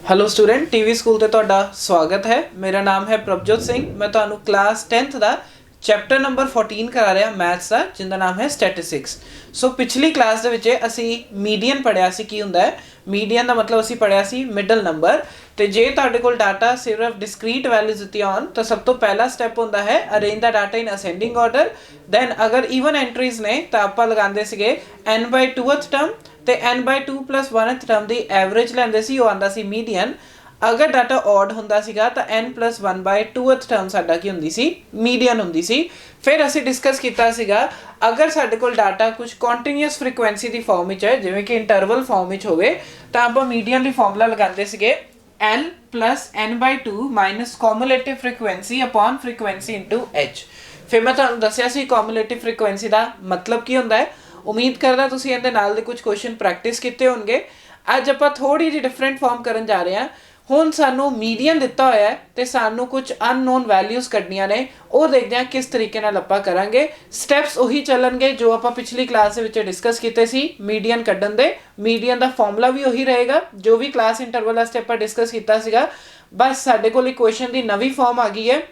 Hello student TV school ते तुहाडा स्वागत है। मेरा नाम है प्रभजोत सिंह। मैं तुहानू क्लास 10th का चैप्टर नंबर 14 करा रहा मैथ्स का, जिंदा नाम है स्टैटिस्टिक्स। सो पिछली क्लास दे विच असी मीडियन पढ़िया सी की हुंदा है। मीडियन का मतलब असी पढ़िया सी मिडल नंबर। तो जे तुहाडे कोल डाटा सिर्फ डिस्क्रीट वैल्यूज दित्ती होण तो सब तो पहला स्टैप हुंदा है arrange the data in ascending order. Then अगर ईवन एंट्रीज ने तो आपां लगांदे सीगे n/2th टर्म ਤੇ n/2 + 1th टर्म ਦੀ ਐਵਰੇਜ ਲੈਂਦੇ ਸੀ, ਉਹ ਆਂਦਾ ਸੀ ਮੀਡੀਅਨ। अगर डाटा ऑड ਹੁੰਦਾ ਸੀਗਾ ਤਾਂ n + 1/2th टर्म ਸਾਡਾ ਕੀ ਹੁੰਦੀ ਸੀ, ਮੀਡੀਅਨ ਹੁੰਦੀ ਸੀ। ਫਿਰ ਅਸੀਂ ਡਿਸਕਸ ਕੀਤਾ ਸੀਗਾ ਅਗਰ ਸਾਡੇ ਕੋਲ ਡਾਟਾ ਕੁਝ ਕੰਟੀਨਿਊਸ ਫ੍ਰੀਕੁਐਂਸੀ ਦੀ ਫਾਰਮ ਵਿੱਚ ਹੈ, ਜਿਵੇਂ ਕਿ ਇੰਟਰਵਲ ਫਾਰਮ ਵਿੱਚ ਹੋਵੇ, ਤਾਂ ਆਪਾਂ ਮੀਡੀਅਨ ਲਈ ਫਾਰਮੂਲਾ ਲਗਾਉਂਦੇ ਸੀਗੇ l + n/2 - cumulative frequency upon frequency into h। ਫਿਰ ਮੈਂ ਤੁਹਾਨੂੰ ਦੱਸਿਆ ਸੀ cumulative frequency ਦਾ ਮਤਲਬ ਕੀ ਹੁੰਦਾ ਹੈ। उम्मीद करदा तुसीं इहदे नाल दे कुछ क्वेश्चन प्रैक्टिस कीते होणगे। अज आपां थोड़ी जी डिफरेंट फॉर्म करन जा रहे हैं। हुण सानू मीडियन दिता होया है ते सानू कुछ अननोन वैल्यूज़ कढनियां ने, वो देखदे हां किस तरीके नाल आपां करांगे। स्टैप्स उही चलणगे जो आपां पिछली क्लास दे विच डिस्कस कीते सी मीडियन कढण दे। मीडियन दा फॉर्मूला भी उही रहेगा जो भी क्लास इंटरवल दा स्टैप डिस्कस कीता सीगा। बस साडे कोल इक क्वेश्चन दी नवीं फॉर्म आ गई है।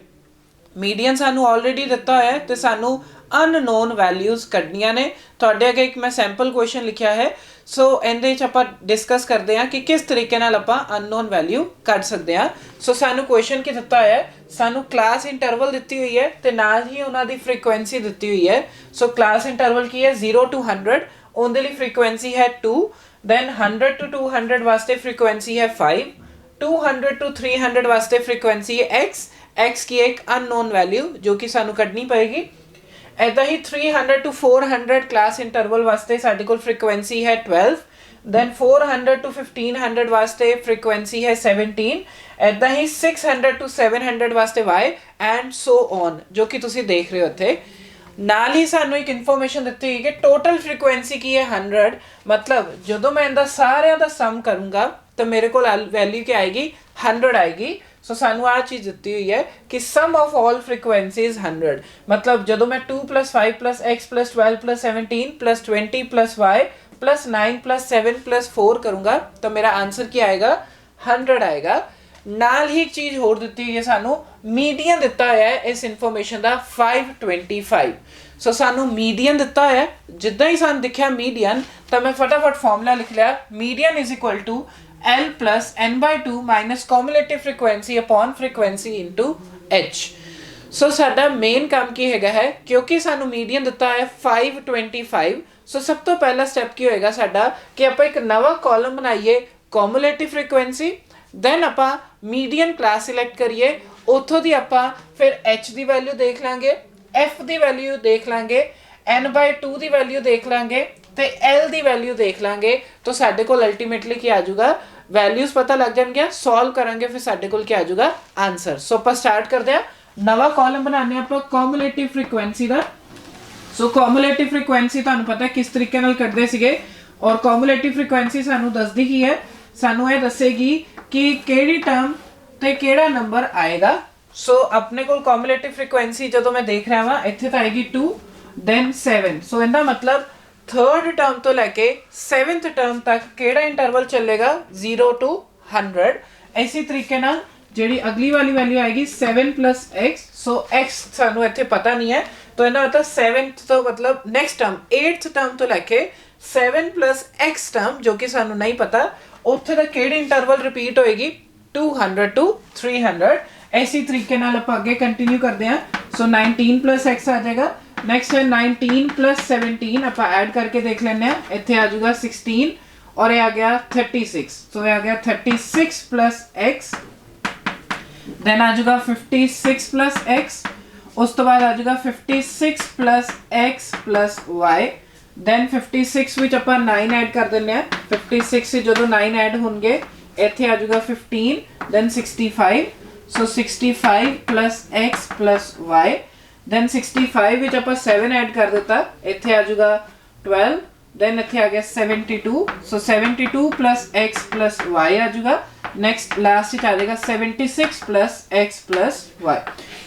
मीडियन सानू ऑलरेडी दिता होया है ते सानू अननोन वैल्यूज़ कढनियां ने। तुहाडे अगे एक मैं सैंपल क्वेश्चन लिखिया है। सो इहदे विच आपां डिस्कस करते हैं कि किस तरीके नाल आपां अननोन वैल्यू कढ सकते हैं। सो सानू क्वेश्चन की दिता है, सानू क्लास इंटरवल दिती हुई है ते नाल ही उन्हां दी फ्रीक्वेंसी दिती हुई है। सो क्लास इंटरवल की है 0 to 100, उहदे लई फ्रीक्वेंसी है 2। दैन 100 to 200 वास्ते फ्रीक्वेंसी है 5। 200 to 300 वास्ते फ्रीक्वेंसी है x की एक अननोन वैल्यू जो कि सानू कढनी पएगी। ऐदा ही 300 to 400 क्लास इंटरवल वास्ते साडे कोल फ्रीक्वेंसी है 12। दैन 400 to 1500 वास्ते फ्रीक्वेंसी है 17। ऐदा ही 600 to 700 वास्ते y एंड सो ऑन, जो कि तुसी देख रहे हो इत्थे। नाल ही सानू एक इन्फॉर्मेशन दित्ती हुई कि टोटल फ्रीक्वेंसी की है 100। मतलब जदों मैं इनदा सारिਆਂ ਦਾ सम करूंगा तो मेरे को वैल्यू क्या आएगी, 100 आएगी। सो सानू आ चीज़ दिती हुई है कि सम ऑफ ऑल फ्रीक्वेंसीज 100। मतलब जदों मैं 2 + 5 + x + 12 + 17 + 20 + y + 9 + 7 + 4 करूँगा तो मेरा आंसर क्या आएगा, 100 आएगा। नाल ही एक चीज़ होर दिती हुई है, सानू मीडियन दिता होया है इस इन्फॉर्मेशन का 525। सो सानू मीडियन दिता है, जिद्दां ही सानू दिखिया मीडियन तो मैं फटाफट फॉर्मूला लिख लिया। Median is equal to l + n/2 - cumulative frequency upon frequency into h। सो साडा मेन काम की हैगा है, क्योंकि सानू मीडियन दिता है 525। सो सब तो पहला स्टैप की होएगा साडा कि आपां एक नवा कॉलम बनाइए cumulative frequency। दैन आपां मीडियन क्लास सिलेक्ट करिए, उथों दी आपां फिर h दी वैल्यू देख लांगे, f दी वैल्यू देख लांगे, n/2 दी वैल्यू देख लांगे ते l दी वैल्यू देख लांगे। तो साडे कोल अल्टीमेटली क्या आ जाऊगा, वैल्यूज पता लग जाएंगे। सॉल्व करेंगे फिर साडे कोल क्या आ जाऊगा, आंसर। सो आपां स्टार्ट करते हैं। नवा कॉलम बनाने आपां कॉम्युलेटिव फ्रीक्वेंसी दा। सो कॉम्युलेटिव फ्रीक्वेंसी तुहानू पता है किस तरीके नाल कढदे सीगे, और कॉम्युलेटिव फ्रीक्वेंसी सानू दसदी की है, सानू ये दसेगी कि किहड़ी टर्म ते किहड़ा नंबर आएगा। सो अपने कोल कॉम्युलेटिव फ्रीक्वेंसी जदों मैं देख रहा हां इत्थे तां आएगी 2 दैन 7। सो इहदा मतलब थर्ड टर्म तो लैके 7th टर्म तक केड़ा इंटरवल चलेगा, 0 to 100। इसी तरीके नाल जिहड़ी अगली वाली वैल्यू आएगी 7 + x। सो x सानू इत्थे पता नहीं है, तो इहदा मतलब 7th तो मतलब नेक्स्ट टर्म 8th टर्म तो लैके 7 + x टर्म जो कि सानू नहीं पता, उत्थे दा केड़ी इंटरवल रिपीट होएगी, 200 to 300। इसी तरीके नाल आपां अगे कंटिन्यू करते हैं। सो 19 + x आ जाएगा। नेक्स्ट है 19 + 17, आप ऐड करके देख लेने हैं, इत्थे आ जाऊगा 16 और ये आ गया 36। सो ये आ गया 36 + x। देन आ जाऊगा 56 + x। उस तो बाद आ जाऊगा 56 + x + y। देन 56 विच आपां 9 ऐड कर देने हैं। 56 से जो 9 ऐड होंगे इत्थे आ जाऊगा 15। देन 65। सो 65 + x + y। दैन 65 विच आपां 7 ऐड कर दिता, इत्थे आ जाऊगा 12। दैन इत्थे आ गया 72। सो 72 + x + y आ जाऊगा। नेक्स्ट लास्ट आ जाएगा 76 + x + y।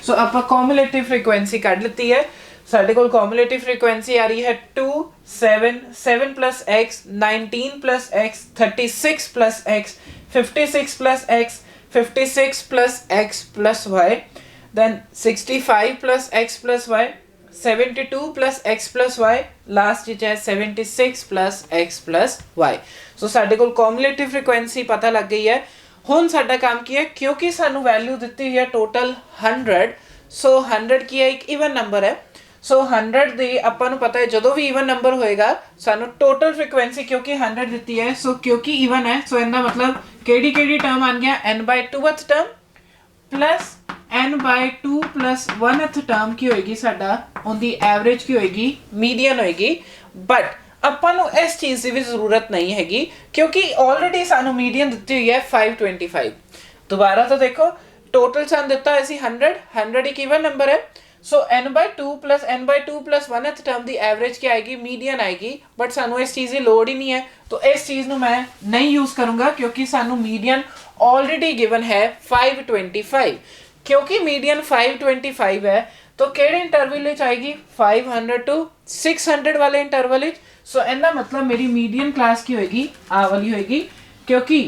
सो आपां कॉम्युलेटिव फ्रीक्वेंसी कढ लती है। साडे कोल कॉम्युलेटिव फ्रीक्वेंसी आ रही है 2 7 7 + x 19 + x 36 + x 56 plus x, 56 plus x plus y, then 65 plus x plus y, 72 plus x plus y, last विच है 76 plus x plus y। सो साडे कोल कॉम्युलेटिव फ्रीक्वेंसी पता लग गई है। हुण साडा काम की है, क्योंकि सानू वैल्यू दिती हुई है टोटल 100, सो 100 की है एक इवन नंबर है। सो 100 दी आपां नू पता है जदों भी इवन नंबर होएगा सानू टोटल फ्रीक्वेंसी क्योंकि 100 दिती है, सो क्योंकि इवन है सो इनका मतलब केड़ी टर्म आन गया n/2th term plus n/2 plus 1th term की होएगी साडा उनकी एवरेज की होएगी मीडियन होएगी। बट ਆਪਾਂ ਨੂੰ इस चीज़ की भी जरूरत नहीं हैगी क्योंकि ऑलरेडी सानू मीडियन दी हुई है 525। दोबारा तो देखो टोटल सन दिता है 100 एक इवन नंबर है। सो n/2 plus n/2 plus 1th term की एवरेज क्या आएगी, मीडियन आएगी। बट सानू इस चीज़ की लोड़ ही नहीं है, तो इस चीज़ को मैं नहीं यूज़ करूँगा क्योंकि सानू मीडियन ऑलरेडी गिवन है 525। क्योंकि मीडियन 525 है तो केड़े इंटरवल विच आएगी 500 टू 600 वाले इंटरवल विच। सो इनका मतलब मेरी मीडियन क्लास की होएगी आ वाली होएगी, क्योंकि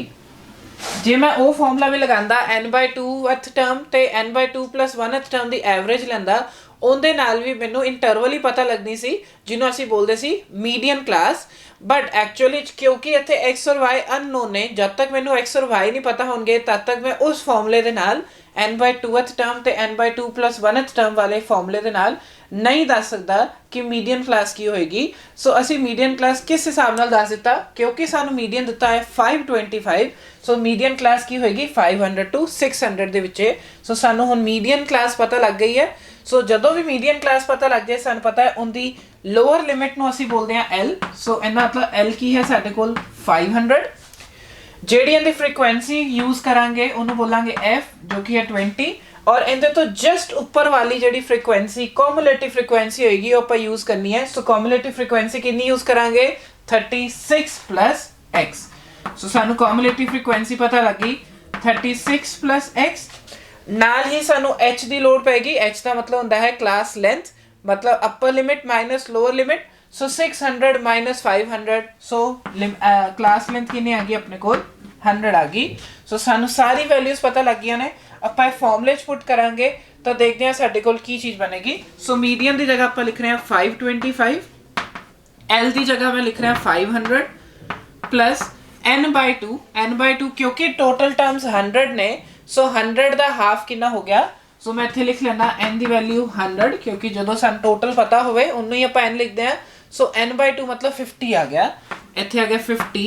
जे मैं वो फॉर्मूला भी लगांदा n/2th टर्म ते n/2 प्लस 1th टर्म की एवरेज लैंदा, ਉਹਦੇ ਨਾਲ ਵੀ ਮੈਨੂੰ ਇੰਟਰਵਲ ਹੀ ਪਤਾ ਲੱਗਣੀ ਸੀ ਜਿਹਨੂੰ ਅਸੀਂ ਬੋਲਦੇ ਸੀ ਮੀਡੀਅਨ ਕਲਾਸ। ਬਟ ਐਕਚੁਅਲੀ ਕਿਉਂਕਿ ਇੱਥੇ x ਔਰ y ਅਨਨੋਨ ਨੇ, ਜਦ ਤੱਕ ਮੈਨੂੰ x ਔਰ y ਨਹੀਂ ਪਤਾ ਹੋਣਗੇ ਤਦ ਤੱਕ ਮੈਂ ਉਸ ਫਾਰਮੂਲੇ ਦੇ ਨਾਲ n/2th ਟਰਮ ਤੇ n/2 प्लस 1th ਟਰਮ ਵਾਲੇ ਫਾਰਮੂਲੇ ਦੇ ਨਾਲ नहीं दस सकता कि मीडियन क्लास की होएगी। सो असी मीडियन क्लास किस हिसाब नाल दस दिता, क्योंकि सानू मीडियन दिता है 525। सो मीडियन क्लास की होएगी 500 टू 600 दे विचे। सो सानू हुण मीडियन क्लास पता लग गई है। सो जदों भी मीडियन क्लास पता लग जाए सानू पता है उनकी लोअर लिमिट नू असी बोलते हैं L। सो इहदा मतलब L की है साडे कोल 500। ਜਿਹੜੀ ਇਹਦੀ फ्रीक्वेंसी यूज करांगे उन्होंने बोलांगे F जो कि है 20। और इनके तो जस्ट ऊपर वाली जी फ्रीक्वेंसी कॉम्युलेटिव फ्रीक्वेंसी होगी वो आप यूज करनी है। सो कॉम्युलेटिव फ्रीक्वेंसी कितनी यूज करांगे 36 प्लस x। सो सानू कॉम्युलेटिव फ्रीक्वेंसी पता लगी 36 प्लस x। नाल ही सानू h की लोड़ पैगी। h का मतलब होंदा है क्लास लेंथ, मतलब upper limit minus lower limit. So 600 minus 500, so class length कितनी आ गई अपने को 100 आ गई। सो सानू सारी वैल्यूज पता लग गई ने। ਆਪਾਂ ਇਹ ਫਾਰਮੂਲੇ 'ਚ ਪੁੱਟ ਕਰਾਂਗੇ ਤਾਂ ਦੇਖਦੇ ਹਾਂ ਸਾਡੇ ਕੋਲ ਕੀ ਚੀਜ਼ ਬਣੇਗੀ। ਸੋ ਮੀਡੀਅਨ ਦੀ ਜਗ੍ਹਾ ਆਪਾਂ ਲਿਖ ਰਹੇ ਹਾਂ 525, L ਦੀ ਜਗ੍ਹਾ ਮੈਂ ਲਿਖ ਰਿਹਾ 500 प्लस n/2 क्योंकि टोटल टर्म्स 100 ने। सो 100 ਦਾ ਹਾਫ ਕਿੰਨਾ ਹੋ ਗਿਆ। सो मैं ਇੱਥੇ ਲਿਖ ਲੈਣਾ n ਦੀ ਵੈਲਿਊ 100 क्योंकि ਜਦੋਂ ਸਾਨੂੰ ਟੋਟਲ ਪਤਾ ਹੋਵੇ ਉਹਨੂੰ ਹੀ ਆਪਾਂ n ਲਿਖਦੇ ਹਾਂ। ਸੋ n/2 मतलब 50 ਆ ਗਿਆ। ਇੱਥੇ ਆ ਗਿਆ 50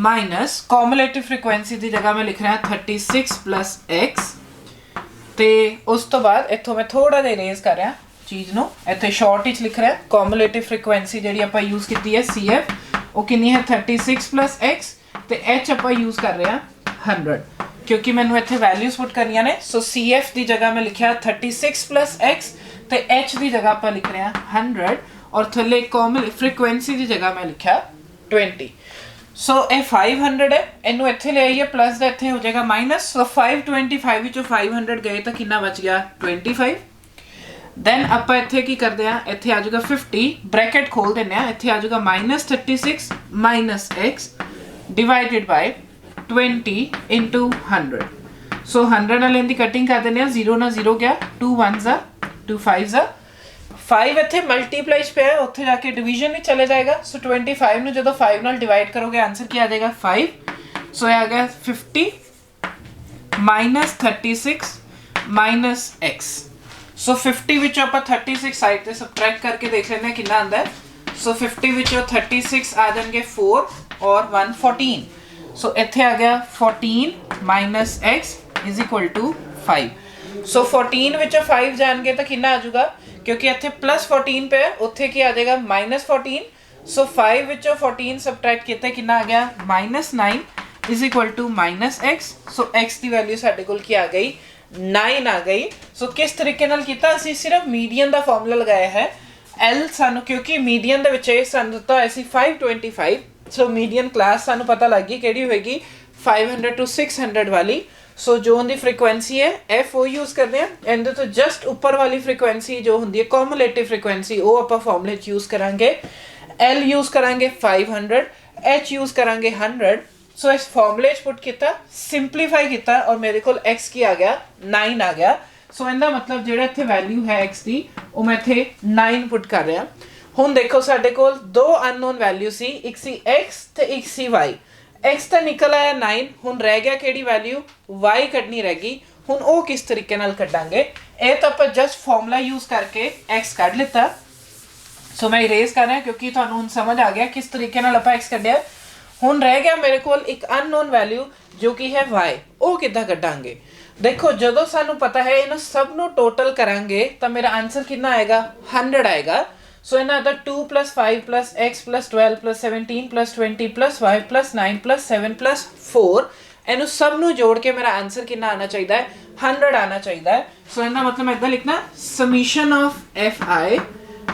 ਮਾਈਨਸ ਕੂਮੂਲੇਟਿਵ ਫ੍ਰੀਕੁਐਂਸੀ ਦੀ ਜਗ੍ਹਾ ਮੈਂ ਲਿਖ ਰਿਹਾ 36 प्लस x। ਤੇ ਉਸ ਤੋਂ ਬਾਅਦ ਇੱਥੋਂ ਮੈਂ ਥੋੜਾ ਜਿਹਾ ਇਰੇਜ਼ ਕਰ ਰਿਹਾ ਚੀਜ਼ ਨੂੰ। ਇੱਥੇ ਸ਼ਾਰਟ ਵਿੱਚ ਲਿਖ ਰਿਹਾ ਕੂਮੂਲੇਟਿਵ ਫ੍ਰੀਕੁਐਂਸੀ ਜਿਹੜੀ ਆਪਾਂ ਯੂਜ਼ ਕੀਤੀ ਹੈ CF ਉਹ ਕਿੰਨੀ ਹੈ 36 प्लस x ਤੇ h ਆਪਾਂ ਯੂਜ਼ ਕਰ ਰਹੇ ਹਾਂ 100 क्योंकि मैंने इत्थे वैल्यूज पुट करनियां ने। सो CF की जगह मैं लिखा 36 प्लस x ते h की जगह आप लिख रहे हैं 100 और थले कॉमन फ्रीक्वेंसी की जगह मैं लिखा 20। सो ये 500 है, इनू इत्थे ले आइए प्लस दा इत्थे हो जाएगा माइनस। सो 525 विचों 500 गए तो कितना बच गया 25। दैन आप इत्थे की करते हैं, इत्थे आ जाएगा 50 ब्रैकेट खोल देने हैं, इत्थे आ जाएगा minus 36 minus x divided by 20 into 100। सो 100 नाल इनकी कटिंग कर देने, 0 ना 0 गया, 2 1 जा 2 5 जा 5 इत्थे मल्टीप्लाई पे है उत्थे जाके डिवीजन में चले जाएगा। सो 25 ਨੂੰ ਜਦੋਂ 5 ਨਾਲ डिवाइड करोगे आंसर क्या आ जाएगा 5। सो ये आ गया 50 माइनस 36 माइनस x। सो 50 विचों आप 36 साइड से सबट्रैक्ट करके देख लेना कितना आंदा है। सो 50 विचों 36 आ जाएंगे 4 और 1 14। सो इत्थे आ गया 14 minus x is equal to 5। So 14 विचों 5 जाएंगे तो कितना आ जाएगा, क्योंकि इत्थे प्लस 14 पे है उत्थे की आ जाएगा माइनस 14। सो 5 विचों 14 सबट्रैक्ट किया कितना आ गया minus 9 is equal to minus x। So x की वैल्यू साडे कोल की आ गई 9 आ गई। सो किस तरीके नाल कीता, असीं सिर्फ मीडियन दा फार्मूला लगाया है। L सानू क्योंकि मीडियन दे विच सानू दित्ता होया सी 525। सो मीडियन क्लास सानू पता लग गई किहड़ी होएगी 500 टू 600 वाली। सो जो उनकी फ्रीक्वेंसी है F वो यूज़ करते हैं। इनके तो जस्ट ऊपर वाली फ्रीक्वेंसी जो होंगी है कॉम्युलेटिव फ्रीक्वेंसी वो आप फॉर्मूले यूज़ करांगे। L यूज़ करांगे 500, H यूज़ करांगे 100 सो इस फॉर्मूले पुट किया, सिंपलीफाई किया और मेरे को x की आ गया 9 आ गया। सो इनका मतलब जो इतने वैल्यू है x की वो मैं इतने 9 पुट कर रहा। हुण देखो साडे कोल दो अननोन वैल्यू सी, एक सी x ते एक सी y। x तो निकल आया 9, हुण रह गया किहड़ी वैल्यू y कड्ढनी रह गई। हुण वो किस तरीके नाल कड्डांगे, ये तो आपां जस्ट फॉर्मूला यूज करके x कढ लिता। सो मैं इरेज कर रहा क्योंकि तुहानूं हुण समझ आ गया किस तरीके नाल आपां x कढिया। हुण रह गया मेरे कोल एक अननोन वैल्यू जो कि है y, वो किद्दां कढांगे। देखो जदों सानूं पता है इन्हां सब नूं टोटल करांगे तो मेरा आंसर कितना आएगा 100 आएगा। सो इन्हां दा 2 + 5 + x + 12 + 17 + 20 + 5 + 9 + 7 + 4 इन्हू सब नूं जोड़ के मेरा आंसर कितना आना चाहिए है 100 आना चाहिए है। सो इनका मतलब मैं इदा लिखना summation of fi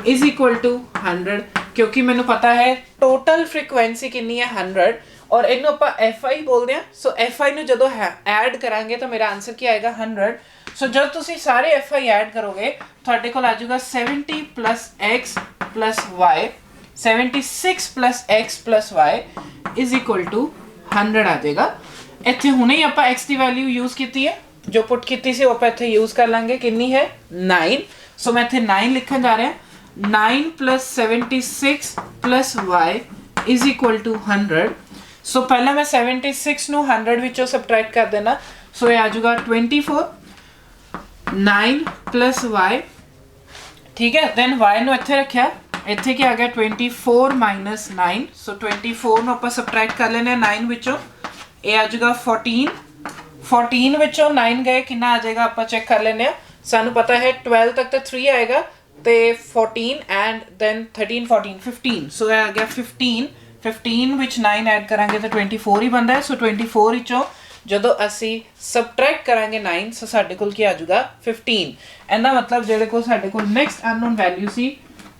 is equal to 100, क्योंकि मैंने पता है टोटल फ्रीक्वेंसी कितनी है 100 और इनू आप fi बोलते हैं। सो fi नूं जदों ऐड करांगे तो मेरा आंसर क्या आएगा 100। सो जब तुसी सारे fi ऐड करोगे तुहाडे कोल आ जाऊगा 70 + x + y, 76 + x + y is equal to 100 आ जाएगा। इत्थे हुणे ही आपां x की वैल्यू यूज की है, जो पुट की सी आपां इत्थे यूज कर लांगे, कितनी है 9। सो मैं इत्थे 9 लिखन जा रहा, 9 + 76 + y इज इक्वल टू 100। सो पहले मैं 76 नूं 100 विचों सबट्रैक्ट कर देना। सो ये आ जाऊगा 24, 9 + y, ठीक है। देन y नूं इत्थे रखिया, इत्थे क्या आ गया 24 - 9। सो 24 नूं आपां सबट्रैक्ट कर लेने 9 विचों, ये आ जाएगा 14, 14 विचों 9 गए कितना आ जाएगा आप चेक कर लेने। सानू पता है 12 तक तो 3 आएगा तो 14 एंड देन 13 14 15। सो आ गया 15, 15 विच 9 ऐड करांगे तो 24 ही बनता है। सो 24 विचों जदों असी सबट्रैक्ट करांगे 9, सो साडे कोल की आ जाऊगा 15। इहदा मतलब जेडे कोल साडे कोल नेक्स्ट अननोन वैल्यू सी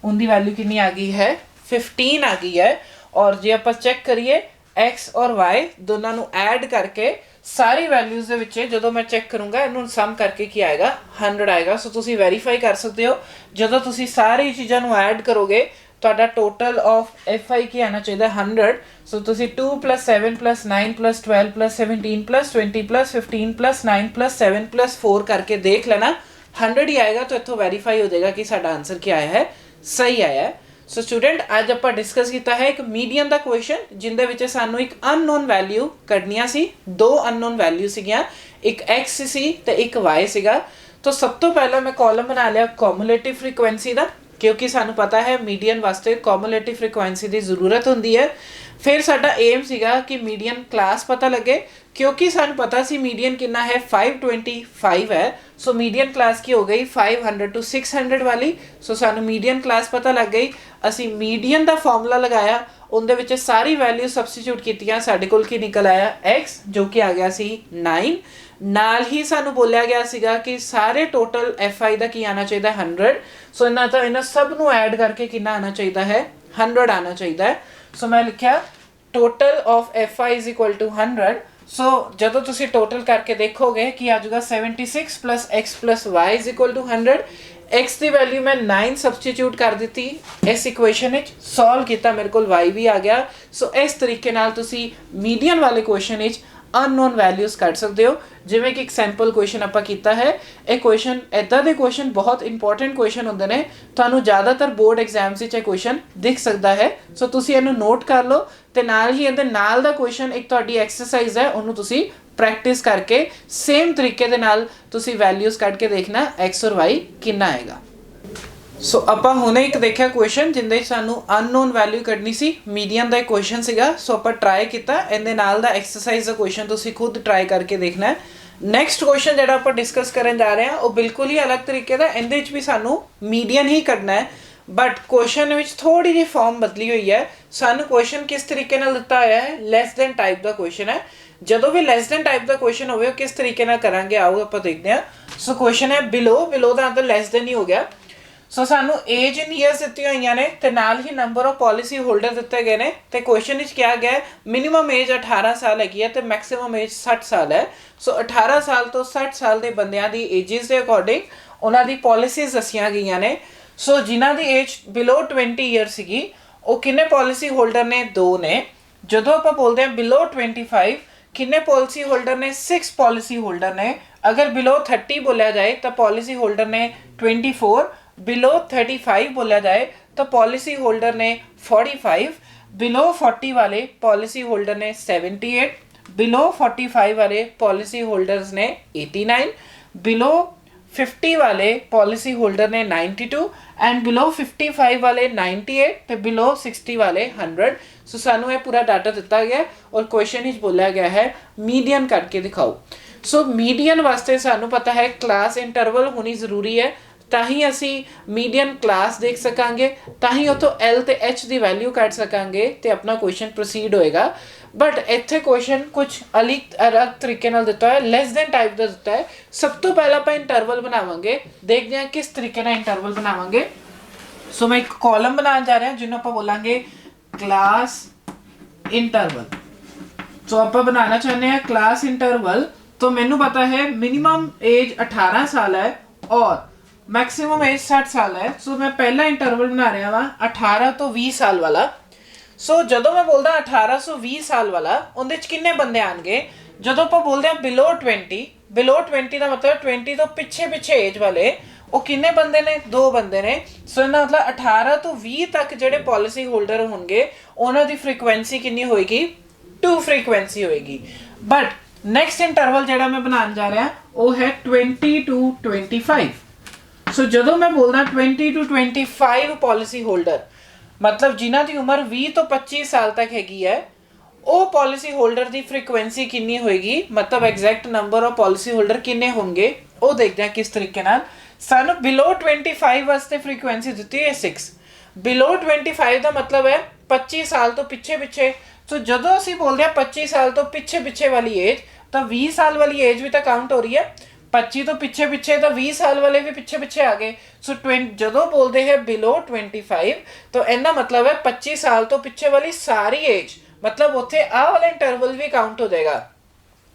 उनकी वैल्यू कितनी आ गई है 15 आ गई है। और जे आप चेक करिए x और y दोनों नूं ऐड करके सारी वैल्यूज दे विच जदों मैं चेक करूँगा इन्हूं सम करके की आएगा 100 आएगा। सो तुसी वेरीफाई कर सकते हो जदों तुसी सारी चीज़ां नूं ऐड करोगे तुहाडा टोटल ऑफ fi की आना चाहिए 100। सो तुसी 2 + 7 + 9 + 12 + 17 + 20 + 15 + 9 + 7 + 4 करके देख लेना 100 ही आएगा। तो इत्थों वेरीफाई हो जाएगा कि साडा आंसर क्या आया है, सही आया है। सो स्टूडेंट अज आप डिस्कस किया है एक मीडियन का क्वेश्चन जिंदे विच सानू एक अननोन वैल्यू कढनियां सी, दो अननोन वैल्यू सीगियां, एक x सी ते एक y सीगा। तो सब तो पहला मैं कॉलम बना लिया कॉमुलेटिव फ्रीक्वेंसी का, क्योंकि सानू पता है मीडियन वास्ते कॉमुलेटिव फ्रीक्वेंसी की जरूरत होंदी है। फिर साडा एम सीगा कि मीडियन क्लास पता लगे, क्योंकि सानू पता सी मीडियन कितना है 525 है। सो मीडियन क्लास की हो गई 500 to 600 वाली। सो सानू मीडियन क्लास पता लग गई, असी मीडियन का फॉर्मूला लगाया, उनदे विच सारी वैल्यू सबस्टिट्यूट कीतियां, साडे कोल की निकल आया x जो कि आ गया सी 9। नाल ही सानू बोलिया गया सीगा कि सारे टोटल fi का की आना चाहिए 100। सो इन्हां सब नूं ऐड करके कितना आना चाहिए है 100 आना चाहिए है। सो मैं लिखा total of fi is equal to 100। So जदों तुसी टोटल करके देखोगे कि आ जाएगा 76 + x + y is equal to 100। x की वैल्यू मैं 9 सबस्टिट्यूट कर दी इस इक्वेशन में, सॉल्व किया, मेरे को y भी आ गया। सो इस तरीके नाल तुसी मीडियन वाले क्वेश्चन में अननोन वैल्यूज कट सकते हो। जिवें कि एक सैंपल क्वेश्चन आपां कीता है, ਇਹ क्वेश्चन इदां दे क्वेश्चन बहुत इंपॉर्टेंट क्वेश्चन होंदे ने, ਤੁਹਾਨੂੰ ज़्यादातर बोर्ड एग्जाम्स ਵਿੱਚ ਇਹ क्वेश्चन दिख सकता है। सो ਤੁਸੀਂ ਇਹਨੂੰ ਨੋਟ ਕਰ ਲਓ ਤੇ ਨਾਲ ਹੀ ਇਹਦੇ ਨਾਲ ਦਾ क्वेश्चन ਇੱਕ ਤੁਹਾਡੀ ਐਕਸਰਸਾਈਜ਼ ਹੈ, ਉਹਨੂੰ ਤੁਸੀਂ प्रैक्टिस करके सेम तरीके दे नाल तुसी वैल्यूज कट के देखना x और y कितना आएगा। सो आपां हुणे एक देखिया क्वेश्चन जिंदे सानू अननोन वैल्यू कढनी सी, मीडियन का क्वेश्चन सीगा। सो आपां ट्राई किया, इहदे नाल दा एक्सरसाइज का क्वेश्चन तुसी खुद ट्राई करके देखना है। नैक्सट क्वेश्चन जिहड़ा आपां डिस्कस करन जा रहे हैं वो बिल्कुल ही अलग तरीके का, इहदे विच भी सानू मीडियन ही कढना है, बट क्वेश्चन विच थोड़ी जी फॉर्म बदली हुई है। सानू क्वेश्चन किस तरीके नाल दिता होया है, लैस दैन टाइप का क्वेश्चन है। जदों भी लैस दैन टाइप का क्वेश्चन होवे किस तरीके नाल करांगे, आओ आपां देखते हैं। सो क्वेश्चन है बिलो, बिलो दा आंसर लैस दैन ही हो गया। सो सानू एज इन ईयर्स दित्ती हुई ने ते नाल ही नंबर ऑफ पॉलिसी होल्डर दिते गए ने ते क्वेश्चन विच क्या गया मिनिमम एज 18 साल हैगी है ते मैक्सिमम एज 60 साल है। सो 18 साल तो 60 साल के बंदियां दी एजिस के अकॉर्डिंग उन्हां दी पॉलिसीज दसियां गईयां ने। सो जिन्हां दी एज बिलो 20 ईयर सीगी वो किन्ने पॉलिसी होल्डर ने, 2 ने। ਜਦੋਂ ਆਪਾਂ ਬੋਲਦੇ ਹਾਂ ਬਿਲੋ 25 ਕਿੰਨੇ ਪॉलिसी होल्डर ने 6 पॉलिसी होल्डर ने अगर बिलो 30 बोलिया जाए तो पॉलिसी होल्डर ने 24 बिलो 35 बोलिया जाए तो पॉलिसी होल्डर ने 45 बिलो 40 वाले पॉलिसी होल्डर ने 78 बिलो 45 वाले पॉलिसी होल्डर्स ने 89 बिलो 50 वाले पॉलिसी होल्डर ने 92 एंड बिलो 55 वाले 98 ते बिलो 60 वाले 100। सो सानू ये पूरा डाटा दिता गया और क्वेश्चन ही बोला गया है मीडियन करके दिखाओ। सो मीडियन वास्ते सानू पता है क्लास इंटरवल होनी जरूरी है, ताही असी मीडियन क्लास देख सकांगे, ताही उतो एल ते एच की वैल्यू कट सकांगे ते अपना क्वेश्चन प्रोसीड होएगा। बट इत्थे क्वेश्चन कुछ अलग तरीके नाल दिता है, लैस दैन टाइप का दिता है। सब तो पहला आपां इंटरवल बनावांगे, देखते हैं किस तरीके नाल इंटरवल बनावांगे। सो मैं एक कॉलम बनाने जा रहा जिन्होंने आपां बोलांगे क्लास इंटरवल। सो आपां बनाना चाहते हैं क्लास इंटरवल, तो मैनू पता है मिनिमम एज 18 साल है और मैक्सिमम एज 60 साल है। सो मैं पहला इंटरवल बना रहा वा 18 तो 20 साल वाला। सो जदों मैं बोलदा 18 तो 20 साल वाला उहदे च किन्ने बंदे आएंगे, जदों आपां बोलदे हां बिलो 20 का मतलब 20 तो पिछे पिछे एज वाले वो किन्ने बंदे ने, 2 बंदे ने। सो इहदा मतलब 18 तो 20 तक जिहड़े पॉलिसी होल्डर होणगे उन्हां दी फ्रीक्वेंसी कितनी होएगी, 2 फ्रीक्वेंसी होएगी। बट नैक्सट इंटरवल जिहड़ा मैं बनाने जा रहा वो है 20 to 25। सो जदों मैं बोलदा 20 to 25 पॉलिसी होल्डर मतलब जिन्हां दी उम्र 20 तो 25 साल तक हैगी है, वो पॉलिसी होल्डर दी फ्रीक्वेंसी कितनी होएगी, मतलब exact number of policy holder किन्ने होंगे वो देखते हैं किस तरीके नाल। सानू बिलो 25 वास्ते फ्रीक्वेंसी दी है 6। बिलो 25 का मतलब है 25 साल तो पिछे पिछे। सो जदों असीं बोलते हैं 25 साल तो पिछे पिछे वाली एज, तो 20 साल वाली एज भी तो काउंट हो रही है। 25 तो पिछे पिछे तो 20 साल वाले भी पिछे पिछे आ गए। सो जदों बोलते हैं बिलो 25 तो इनका मतलब है 25 साल तो पिछे वाली सारी एज, मतलब उत्थे आ वाला इंटरवल भी काउंट हो जाएगा।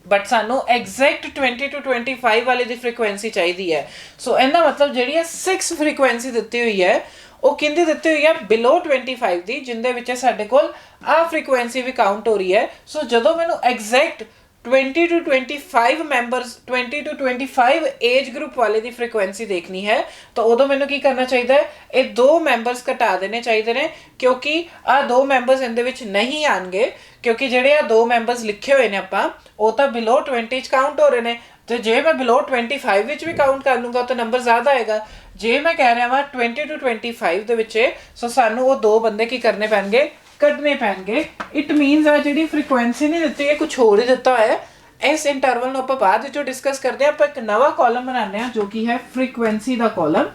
बट सानू एग्जैक्ट 20 to 25 वाले दी फ्रीक्वेंसी चाहिए है। सो इनका मतलब जी 6 फ्रीक्वेंसी दी हुई है वो किंदी दी हुई है बिलो 25 की, जिंदे विच साडे कोल आ फ्रीक्वेंसी भी काउंट हो रही है। सो जदों मैनू exact 20 to 25 members 20 to 25 age group वाले की फ्रीक्वेंसी देखनी है, तो उदों मैनू की करना चाहिए, ये 2 मैंबरस घटा देने चाहिए ने, क्योंकि आ 2 मैंबरस इहदे विच नहीं आएंगे, क्योंकि जिहड़े आ 2 मैंबरस लिखे हुए ने आपां वो तो बिलो 20 काउंट हो रहे हैं। तो जे मैं बिलो 25 विच भी काउंट कर लूँगा तो नंबर ज़्यादा आएगा। जे मैं कह रहा वा 20 to 25 दे विच, सो सानू वो 2 बंदे की करने पैणगे, कटने पैणगे। इट मीनस आ जी फ्रीक्वेंसी नहीं दी है, कुछ होर ही दिता है। इस इंटरवल में आप बाद में डिस्कस करते हैं। आप एक नवा कॉलम बनाने हैं जो कि है फ्रीक्वेंसी का कॉलम।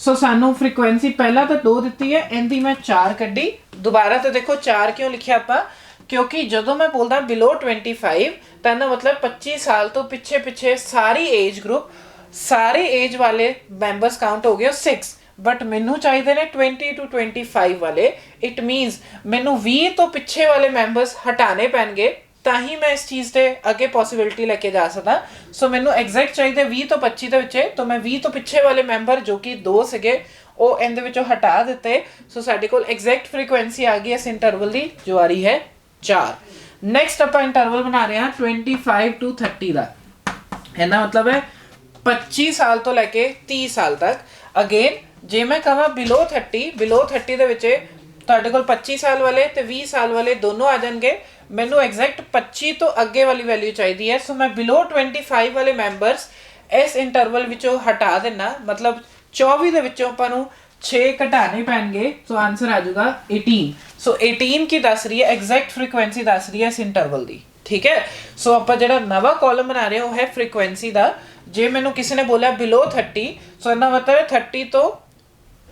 सो सानू फ्रीक्वेंसी पहला तो 2 दी है, इनकी मैं 4 कड्डी। दोबारा तो देखो 4 क्यों लिखिया आप, क्योंकि जदों मैं बोलदा बिलो 25 तो मतलब 25 साल तो पिछे पिछे सारी एज ग्रुप सारे एज वाले मैंबरस काउंट हो गए 6। बट मैनू चाहिए ने 20 to 25 वाले। इट मीनस मैनू 20 तो पिछे वाले मैंबरस हटाने पैणगे, ताही मैं इस चीज़ के अगे पॉसिबिलिटी लेके जा सकता। सो मैनू एग्जैक्ट चाहिए 20 तो 25 के विच, तो मैं 20 तो पिछे वाले मैंबर जो कि 2 सीगे वो इहदे विचों हटा दिते। सो साडे कोल एग्जैक्ट फ्रीक्वेंसी आ गई इस इंटरवल की, जो आ रही है 4। नैक्सट आप इंटरवल बना रहे हैं 25 to 30 का। इहदा मतलब है 25 साल तो लैके 30 साल तक। अगेन जे मैं कहा बिलो 30 दे विच तुहाडे कोल 25 साल वाले ते 20 साल वाले दोनों आ जाएंगे। मैनू एग्जैक्ट 25 तो अगे वाली वैल्यू चाहिए है। सो मैं बिलो 25 वाले मैंबरस इस इंटरवल विचों हटा देना, मतलब 24 दे विचों आपां नूं 6 घटाने पैणगे। सो आंसर आ जाएगा 18। सो 18 की दस रही है, एग्जैक्ट फ्रीक्वेंसी दस रही है इस इंटरवल की। ठीक है। सो आप जो नवा कॉलम बना रहे हो है फ्रीक्वेंसी का। जे मैनू किसी ने बोला बिलो 30, सो इन्ना मतलब है 30 तो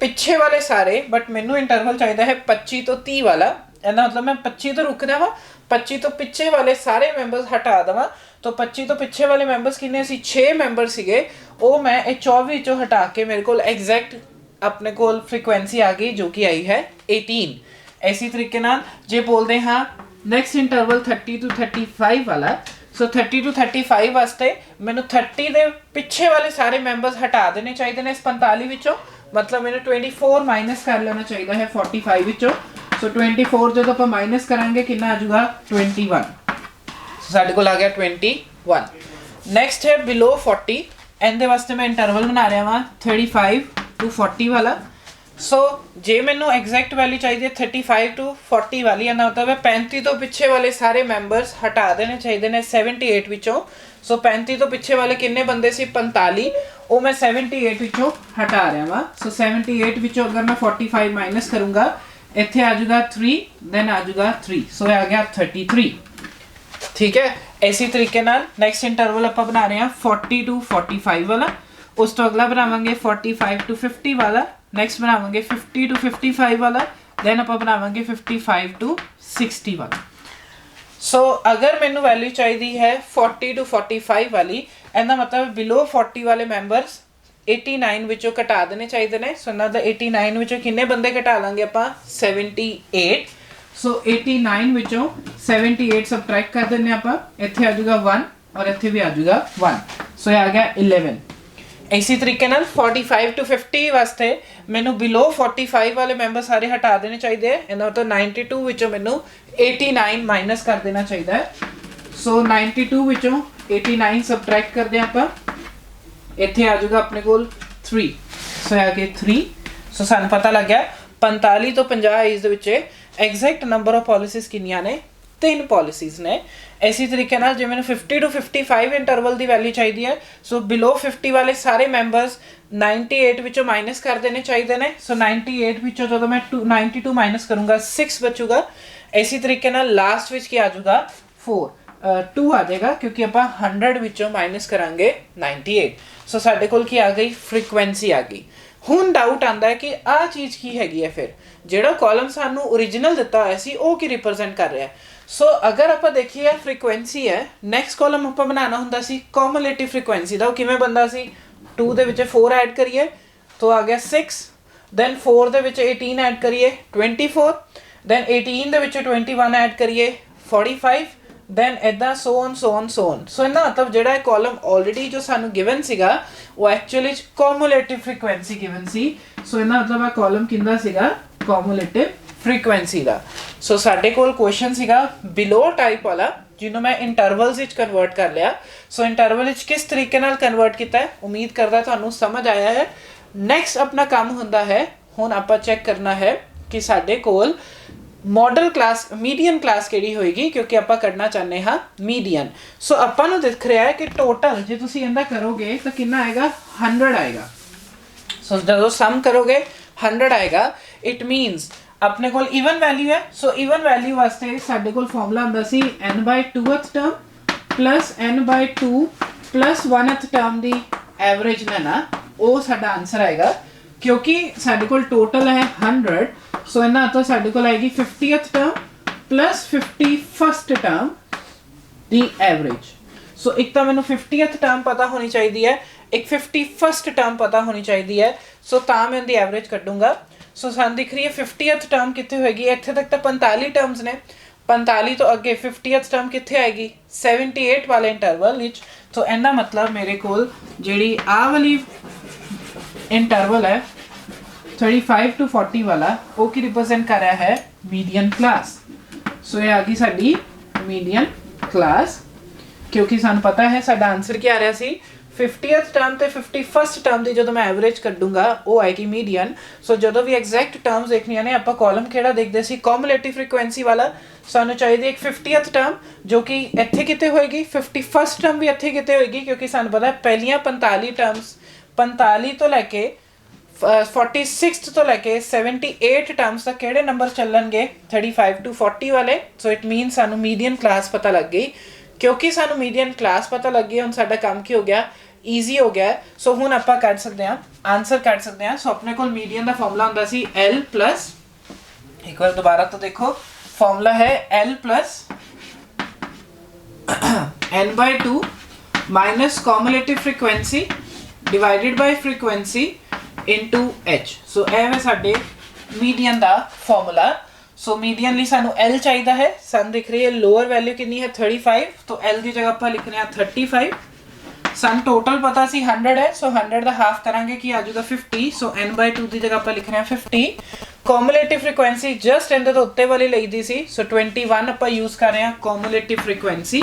पिछे वाले सारे, बट मैनू इंटरवल चाहिए है 25 तो 30 वाला। इन्ना मतलब मैं 25 तो रुक देवा, 25 तो पिछे वाले सारे मैंबरस हटा देवा। तो 25 तो पिछे वाले मैंबरस किन्ने सी 6 मैंबर सीगे, वो मैं 24 चो हटा के मेरे को एग्जैक्ट अपने को फ्रीक्वेंसी आ गई जो कि आई है 18। इसी तरीके नाल जे बोलते हाँ नैक्सट इंटरवल 30 to 35 वाला। सो 30 to 35 वास्ते मैनू 30 दे पिछे वाले सारे मैंबरस हटा देने चाहिए ने इस 45 विचों, मतलब मैंने 24 माइनस कर लेना चाहिए है 45 विचों। सो 24 जो आप माइनस करांगे कितना आ जाऊगा 21, साढ़े को आ गया 21। नैक्सट है बिलो 40, इहदे वास्ते मैं इंटरवल बना रहा वा 35 to 40 वाला। सो जे मैनू एग्जैक्ट वैल्यू चाहिए 35 to 40 वाली, इहदा मतलब है 35 तो पिछे वाले सारे मैंबरस हटा देने चाहिए ने 78 विचों। सो 35 तो पिछे वाले किन्ने बंदे सी 45, वो मैं 78 विचों हटा रहा वा। सो 78 विचों अगर मैं 45 माइनस करूँगा, इत्थे आ जाऊगा 3, देन आ जाऊगा 3, सो आ गया 33। ठीक है, इसी तरीके नाल नैक्सट इंटरवल आप बना रहे हैं 40 to 45 वाला। उस तो अगला बनावांगे 45 to 50 वाला, नैक्सट बनावांगे 50 to 55 वाला, दैन आप बनावांगे 55 to 60 वाला। सो अगर मैनू वैल्यू चाहिए है 40 to 45 वाली, इहदा मतलब बिलो 40 वाले मैंबरस 89 विचों घटा देने चाहिए ने। सो इन्हां दा 89 विचों किन्ने बंदे घटा लांगे आपां 78। सो 89 विचों 78 सबट्रैक्ट कर देने आपां, इत्थे आ जाऊगा 1 और इत्थे भी आ जाऊगा 1, सो ये आ गया 11। इसी तरीके नाल 45 to 50 वास्ते मैनू बिलो 45 वाले मैंबर सारे हटा देने चाहिए है। इन्हां तो 92 विचों मैनू 89 माइनस कर देना चाहिए है। सो 92 विचों 89 सबट्रैक्ट कर दें आपां, इत्थे आ जाऊगा अपने कोल 3, सो आ गए 3। सो सानू पता लग गया 45 तो 50 इस दे विच एग्जैक्ट नंबर ऑफ पॉलिसीज कितनियां ने, 3 पॉलिसीज ने। इसी तरीके नाल जे मैंने 50 to 55 इंटरवल की वैल्यू चाहिए है, सो बिलो 50 वाले सारे मैंबरस 98 विचों माइनस कर देने चाहिए ने। सो 98 विचों जो मैं 92 माइनस करूँगा 6 बचूगा। इसी तरीके नाल लास्ट विच क्या आ जाऊगा 2 आ जाएगा, क्योंकि आप 100 विचों माइनस करांगे 98। सो साडे कोल की आ गई फ्रीक्वेंसी आ गई। हुण डाउट आंदा है कि आ चीज़ की हैगी है, फिर जिहड़ा कॉलम सानू ओरिजिनल दिता होया सी वो की रिप्रजेंट कर रहा है। सो अगर आप देखिए फ्रीक्वेंसी है, नैक्सट कॉलम आप बनाना हुंदा सी कॉमुलेटिव फ्रीक्वेंसी दा, वो किवें बनदा सी 2 दे विच 4 ऐड करिए तो आ गया 6, दैन 4 दे विच 18 ऐड करिए 24, दैन 18 दे विच 21 ऐड करिए 45, दैन इदा सो ऑन। सो इन्ना मतलब जिहड़ा कॉलम ऑलरेडी जो सानू गिवन सीगा वो एक्चुअली कॉमुलेटिव फ्रीक्वेंसी गिवन सी। सो इन्ना मतलब आ कॉलम किंदा सीगा कॉमुलेटिव फ्रीक्वेंसी दा। सो साडे कोल क्वेश्चन सीगा बिलो टाइप वाला, जिन्हों मैं इंटरवल्स विच कन्वर्ट कर लिया। सो इंटरवल विच किस तरीके नाल कन्वर्ट किया है, उम्मीद करदा तुहानू समझ आया है। नैक्सट अपना काम हुंदा है, हुण आपां चेक करना है कि साडे कोल मॉडल क्लास मीडियन क्लास किहड़ी होएगी, क्योंकि आपां करना चाहते हाँ मीडियन। सो आपां नूं दिख रहा है कि टोटल जे तुसीं इहदा करोगे तो कितना आएगा 100 आएगा। सो जदों सम करोगे 100 आएगा, इट मीनस अपने कोल इवन वैल्यू है। सो इवन वैल्यू वास्ते साडे कोल फॉर्मूला हुंदा सी n/2th term plus n/2 plus 1th term दी एवरेज ने ना, वो साडा आंसर आएगा। क्योंकि साडे कोल टोटल है 100, सो इन्ना तो साडे कोल आएगी 50th term plus 51st term दी एवरेज। सो एक तो मैनू 50th टर्म पता होनी चाहिए है, एक 51st टर्म पता होनी चाहिए है। सो तां मैं इहदी एवरेज कड्डूंगा। सो सानू दिख रही है 50th टर्म कित्थे होएगी, इत्थे तक तो 45 टर्म्स ने, 45 तो अगे 50th टर्म कित्थे आएगी 78 वाले इंटरवल विच। तो इहदा मतलब मेरे कोल जिहड़ी आ वाली इंटरवल है 35 to 40 वाला, वो की रिप्रेजेंट कर रहा है मीडियन क्लास। सो ये आ गई साडी मीडियन क्लास, क्योंकि सानू पता है साडा आंसर क्या आ रहा सी 50th टर्म ते 51st टर्म की जो मैं एवरेज कड्डूंगा वो आएगी मीडियन। सो जो भी एग्जैक्ट टर्म्स देखनिया ने आपां कॉलम किहड़ा देखदे सी कॉमुलेटिव फ्रीक्वेंसी वाला। सानू चाहिए एक 50th टर्म जो कि इत्थे किते होएगी, 51st टर्म भी इत्थे किते होएगी, क्योंकि सानू पता है पहलियां 45 टर्म्स 45 तो लैके 46 तो लैके 78 टर्म्स तक किहड़े नंबर चलणगे 35 to 40 वाले। सो इट मीन सानू मीडियन क्लास पता लग गई। क्योंकि सानू मीडियन क्लास पता लग गई, हुण साडा काम की हो गया ईजी हो गया। सो हुण आपां कढ सकदे हां आंसर कढ सकदे हां। सो अपने कोल मीडियन दा फार्मूला हुंदा सी L प्लस, एक बार दोबारा तो देखो फार्मूला है L plus n/2 minus cumulative frequency divided by frequency into h। सो यह है साडे मीडियन दा फार्मूला। सो मीडियन लिए सानू L चाहिए है, सन दिख रही है लोअर वैल्यू कितनी है 35, तो L की जगह पर लिखने हैं 35। सन टोटल पता सी 100 है, सो 100 का हाफ करांगे कि आ जाएगा 50, सो n/2 की जगह आप लिख रहे हैं 50। कॉमुलेटिव फ्रीक्वेंसी जस्ट इहदे तो उत्ते वाली लई दी सी, सो 21 आप यूज कर रहे हैं cumulative frequency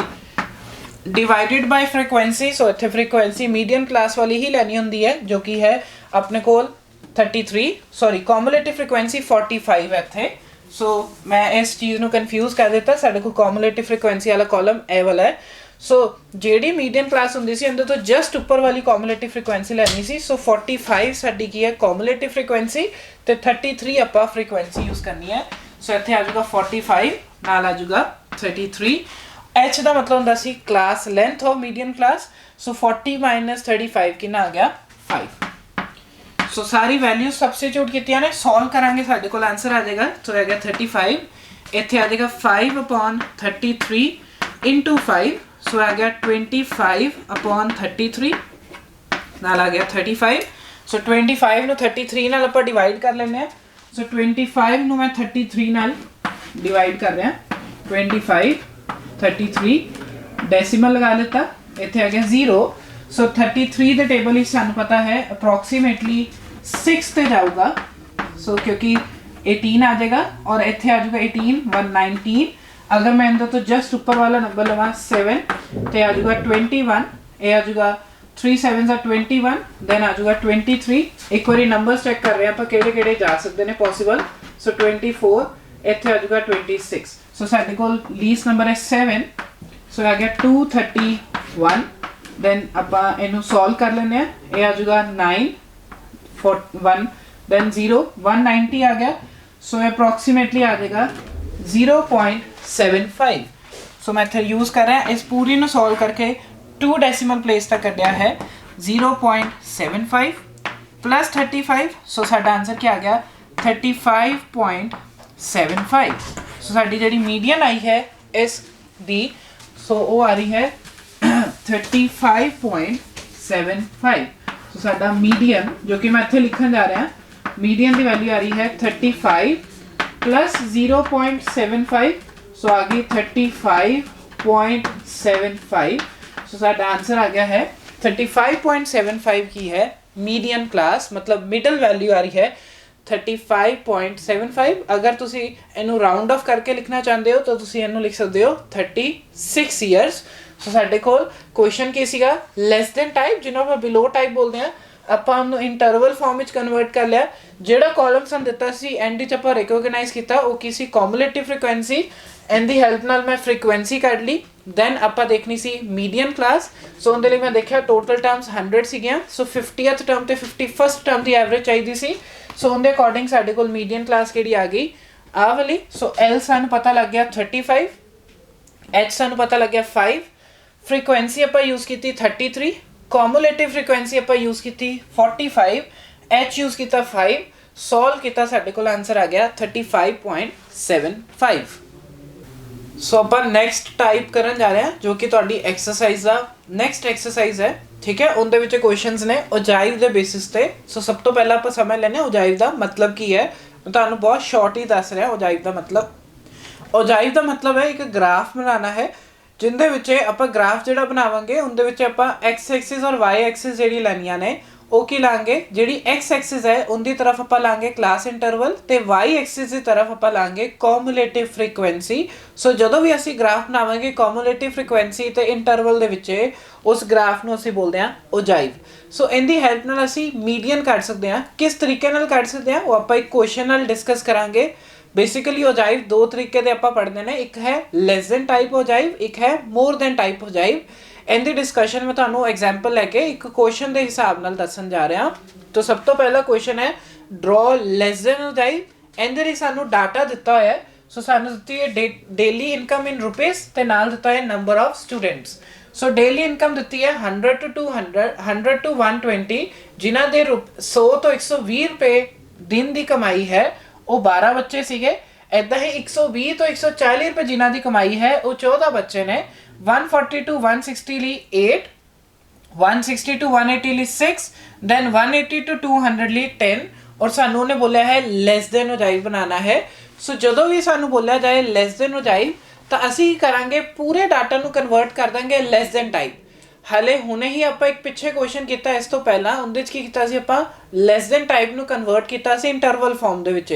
divided by frequency. So इत्थे फ्रीक्वेंसी मीडियम क्लास वाली ही लैनी हुंदी है जो कि है अपने कोल 33, सॉरी कॉमुलेटिव फ्रीक्वेंसी 45 है इत्थे। सो मैं इस चीज़ ਨੂੰ कन्फ्यूज़ कर दिता, साडे कोल कॉमुलेटिव फ्रीक्वेंसी वाला कॉलम ए वाला है। सो ਜਿਹੜੀ मीडियम क्लास ਹੁੰਦੀ ਸੀ ਇਹਦੇ ਤੋਂ जस्ट ਉੱਪਰ ਵਾਲੀ कॉमुलेटिव फ्रीक्वेंसी ਲੈਣੀ ਸੀ। सो 45 ਸਾਡੀ ਕੀ ਹੈ कॉमुलेटिव फ्रीक्वेंसी ਤੇ 33 ਆਪਾਂ फ्रीक्वेंसी यूज़ करनी है। सो ਇੱਥੇ ਆ ਜਾਊਗਾ 45 ਨਾਲ ਆ ਜਾਊਗਾ 33। एच ਦਾ मतलब ਹੁੰਦਾ ਸੀ class length of medium class. So 40 - 35 कितना आ गया 5। सो सारी वैल्यूज सबस्टिट्यूट कीतियां ने, सॉल्व करांगे साडे कोल आंसर आ जाएगा। तो आ गया 35, इत्थे आ जाएगा 5/33 * 5, सो आ गया 25/33 नाल आ गया 35। सो 25 ਨੂੰ 33 ਨਾਲ ਆਪਾਂ डिवाइड कर ਲੈਣੇ ਆ। सो 25 ਨੂੰ मैं 33 ਨਾਲ डिवाइड कर रहा, 25 33 डेसिमल लगा लेता, इत्थे आ गया 0। सो 33 ਦੇ ਟੇਬਲ ਵਿੱਚ ਸਾਨੂੰ ਪਤਾ ਹੈ ਅਪਰੋਕਸੀमेटली 6 ਤੇ ਜਾਊਗਾ। सो क्योंकि 18 आ जाएगा और इत्थे आ जाएगा 18 119। अगर मैं इनका तो जस्ट ऊपर वाला नंबर लगा 7 तो आ जाएगा 21, ये आ जाएगा 3 7 21, देन आ जाएगा 23। एक बार नंबर्स चेक कर रहे हैं आप किहड़े जा सकते हैं पॉसिबल। सो 24, इत्थे आ जाएगा 26। सो साडे कोल लीस्ट नंबर है 7, सो आ गया 231। देन आपां इहनूं सॉल्व कर लेने हैं, ये आ जाएगा 9 1 देन 0 190 आ गया। सो अप्रॉक्सीमेटली आ जाएगा 0.75। सो मैं इत्थे यूज़ कर रहा है इस पूरी ਨੂੰ सॉल्व करके 2 डेसिमल प्लेस तक कढ़िया है 0.75 प्लस 35। सो साडा आंसर क्या आ गया 35.75। सो साडी जिहड़ी मीडियन आई है इस दी, सो वो आ रही है 35.75। सो साडा मीडियन जो कि मैं इत्थे लिखन जा रहा, मीडियन की वैल्यू आ रही है 35 प्लस 0.75, सो आ गई 35.75। सो साडा आंसर आ गया है 35.75 की है मीडियन क्लास, मतलब मिडल वैल्यू आ रही है 35.75। अगर तुसी इनू राउंड ऑफ करके लिखना चाहते हो तो तुसी इनू लिख सकते हो 36 ईयर्स। सो साडे कोल क्वेश्चन की सीगा लैस दैन टाइप, जिन्होंने ਆਪਾਂ बिलो टाइप बोलते हैं, ਆਪਾਂ ਉਹਨੂੰ ਇੰਟਰਵਲ ਫਾਰਮ ਵਿੱਚ ਕਨਵਰਟ ਕਰ ਲਿਆ। ਜਿਹੜਾ ਕਾਲਮ ਸਾਨੂੰ ਦਿੱਤਾ ਸੀ ਐਂਡ ਵਿੱਚ ਆਪਾਂ ਰਿਕੋਗਨਾਈਜ਼ ਕੀਤਾ ਉਹ ਕੀ ਸੀ ਕੌਮੂਲੇਟਿਵ ਫ੍ਰੀਕੁਐਂਸੀ। ਇਹਦੀ ਹੈਲਪ ਨਾਲ ਮੈਂ ਫ੍ਰੀਕੁਐਂਸੀ ਕੱਢ ਲਈ। ਦੈਨ ਆਪਾਂ ਦੇਖਣੀ ਸੀ ਮੀਡੀਅਨ ਕਲਾਸ। ਸੋ ਉਹਦੇ ਲਈ ਮੈਂ ਦੇਖਿਆ ਟੋਟਲ ਟਰਮਸ 100 ਸੀਗੀਆਂ। ਸੋ 50th ਟਰਮ ਤੇ 51st ਟਰਮ ਦੀ ਐਵਰੇਜ ਚਾਹੀਦੀ ਸੀ। ਸੋ ਉਹਦੇ ਅਕੋਰਡਿੰਗ ਸਾਡੇ ਕੋਲ ਮੀਡੀਅਨ ਕਲਾਸ ਕਿਹੜੀ ਆ ਗਈ ਆਹ ਵਾਲੀ। ਸੋ ਐਲ ਸਾਨੂੰ ਪਤਾ ਲੱਗ ਗਿਆ 35, ਐਚ ਸਾਨੂੰ ਪਤਾ ਲੱਗ ਗਿਆ 5, फ्रीकुएंसी आप यूज़ की 33, कॉमुलेटिव फ्रीकुएंसी आप यूज़ की 45, एच यूज़ किया 5, सॉल्व किया साडे कोल आंसर आ गया 35.75। सो आप नैक्सट टाइप करन जा रहे हैं जो कि तुहाडी एक्सरसाइज का नैक्सट एक्सरसाइज है, ठीक है। उनके विच क्वेश्चनस ने ओजाइव के बेसिस पे। सो सब तो पहला आप समझ लेने ओजाइव का मतलब की है। मैं तुहानू बहुत शॉर्ट ही दस रहा ओजाइव का मतलब। ओजाइव का मतलब है एक ग्राफ बनाना है जिंदे विचे आपां ग्राफ जिहड़ा बनावांगे उंदे विच आपां एक्स एक्सिस और वाई एक्सिस जिहड़ी लैनियां ने ਉਹ ਕੀ ਲਾਂਗੇ, ਜਿਹੜੀ एक्स एक्सिस है उनकी तरफ ਆਪਾਂ ਲਾਂਗੇ क्लास इंटरवल ਤੇ y एक्सिस की तरफ ਆਪਾਂ ਲਾਂਗੇ ਕੌਮੂਲੇਟਿਵ फ्रीकुएंसी। ਸੋ ਜਦੋਂ ਵੀ ਅਸੀਂ ਗ੍ਰਾਫ ਬਣਾਵਾਂਗੇ ਕੌਮੂਲੇਟਿਵ फ्रीकुएंसी ਤੇ ਇੰਟਰਵਲ ਦੇ ਵਿੱਚ ਉਸ ਗ੍ਰਾਫ ਨੂੰ ਅਸੀਂ ਬੋਲਦੇ ਹਾਂ ओजाइव। ਸੋ ਇਹਦੀ ਹੈਲਪ ਨਾਲ ਅਸੀਂ ਮੀਡੀਅਨ ਕੱਢ ਸਕਦੇ ਹਾਂ। ਕਿਸ ਤਰੀਕੇ ਨਾਲ ਕੱਢ ਸਕਦੇ ਹਾਂ ਉਹ ਆਪਾਂ ਇੱਕ ਕੁਐਸਚਨ ਨਾਲ ਡਿਸਕਸ ਕਰਾਂਗੇ। बेसिकली ओजाइव दो तरीके दे आपां पढ़दे ने, एक है लैस दैन टाइप ओजाइव, एक है मोर दैन टाइप ओजाइव। इनकी डिस्कशन में तुहानू एग्जाम्पल लैके एक क्वेश्चन के हिसाब नाल दस्सण जा रहा। तो सब तो पहला क्वेश्चन है ड्रॉ लैस दैन ओजाइव। इहदे लई सानू डाटा दिता होया है। सो सानू दित्ती है डेली इनकम इन रुपीज़ ते नाल दिता है number of students. So daily income दित्ती है 100 to 200, 100 to 120, जिन्हां दे 100 तो 120 रुपए दिन की कमाई है वो 12 बच्चे सीगे। इदा ही 120 तो 140 रुपए जिन्हां दी कमाई है वो 14 बच्चे ने। 140 to 160 ली 8, 160 to 180 ली 6, देन 180 to 200 ली 10। और सानू ने बोलिया है लैस दैन ओजाइव बनाना है। सो जदों भी सानू बोलिया जाए लैस दैन ओजाइव तो असी करांगे पूरे डाटा नू कन्वर्ट कर देंगे लैस दैन टाइप। ਹਾਲੇ ਹੁਣੇ ਹੀ ਆਪਾਂ ਇੱਕ ਪਿੱਛੇ ਕੁਐਸਚਨ ਕੀਤਾ ਇਸ ਤੋਂ ਪਹਿਲਾਂ, ਉਹਦੇ ਵਿੱਚ ਕੀ ਕੀਤਾ ਸੀ ਆਪਾਂ ਲੈਸ ਦੈਨ ਟਾਈਪ ਨੂੰ ਕਨਵਰਟ ਕੀਤਾ ਸੀ ਇੰਟਰਵਲ ਫਾਰਮ ਦੇ ਵਿੱਚ।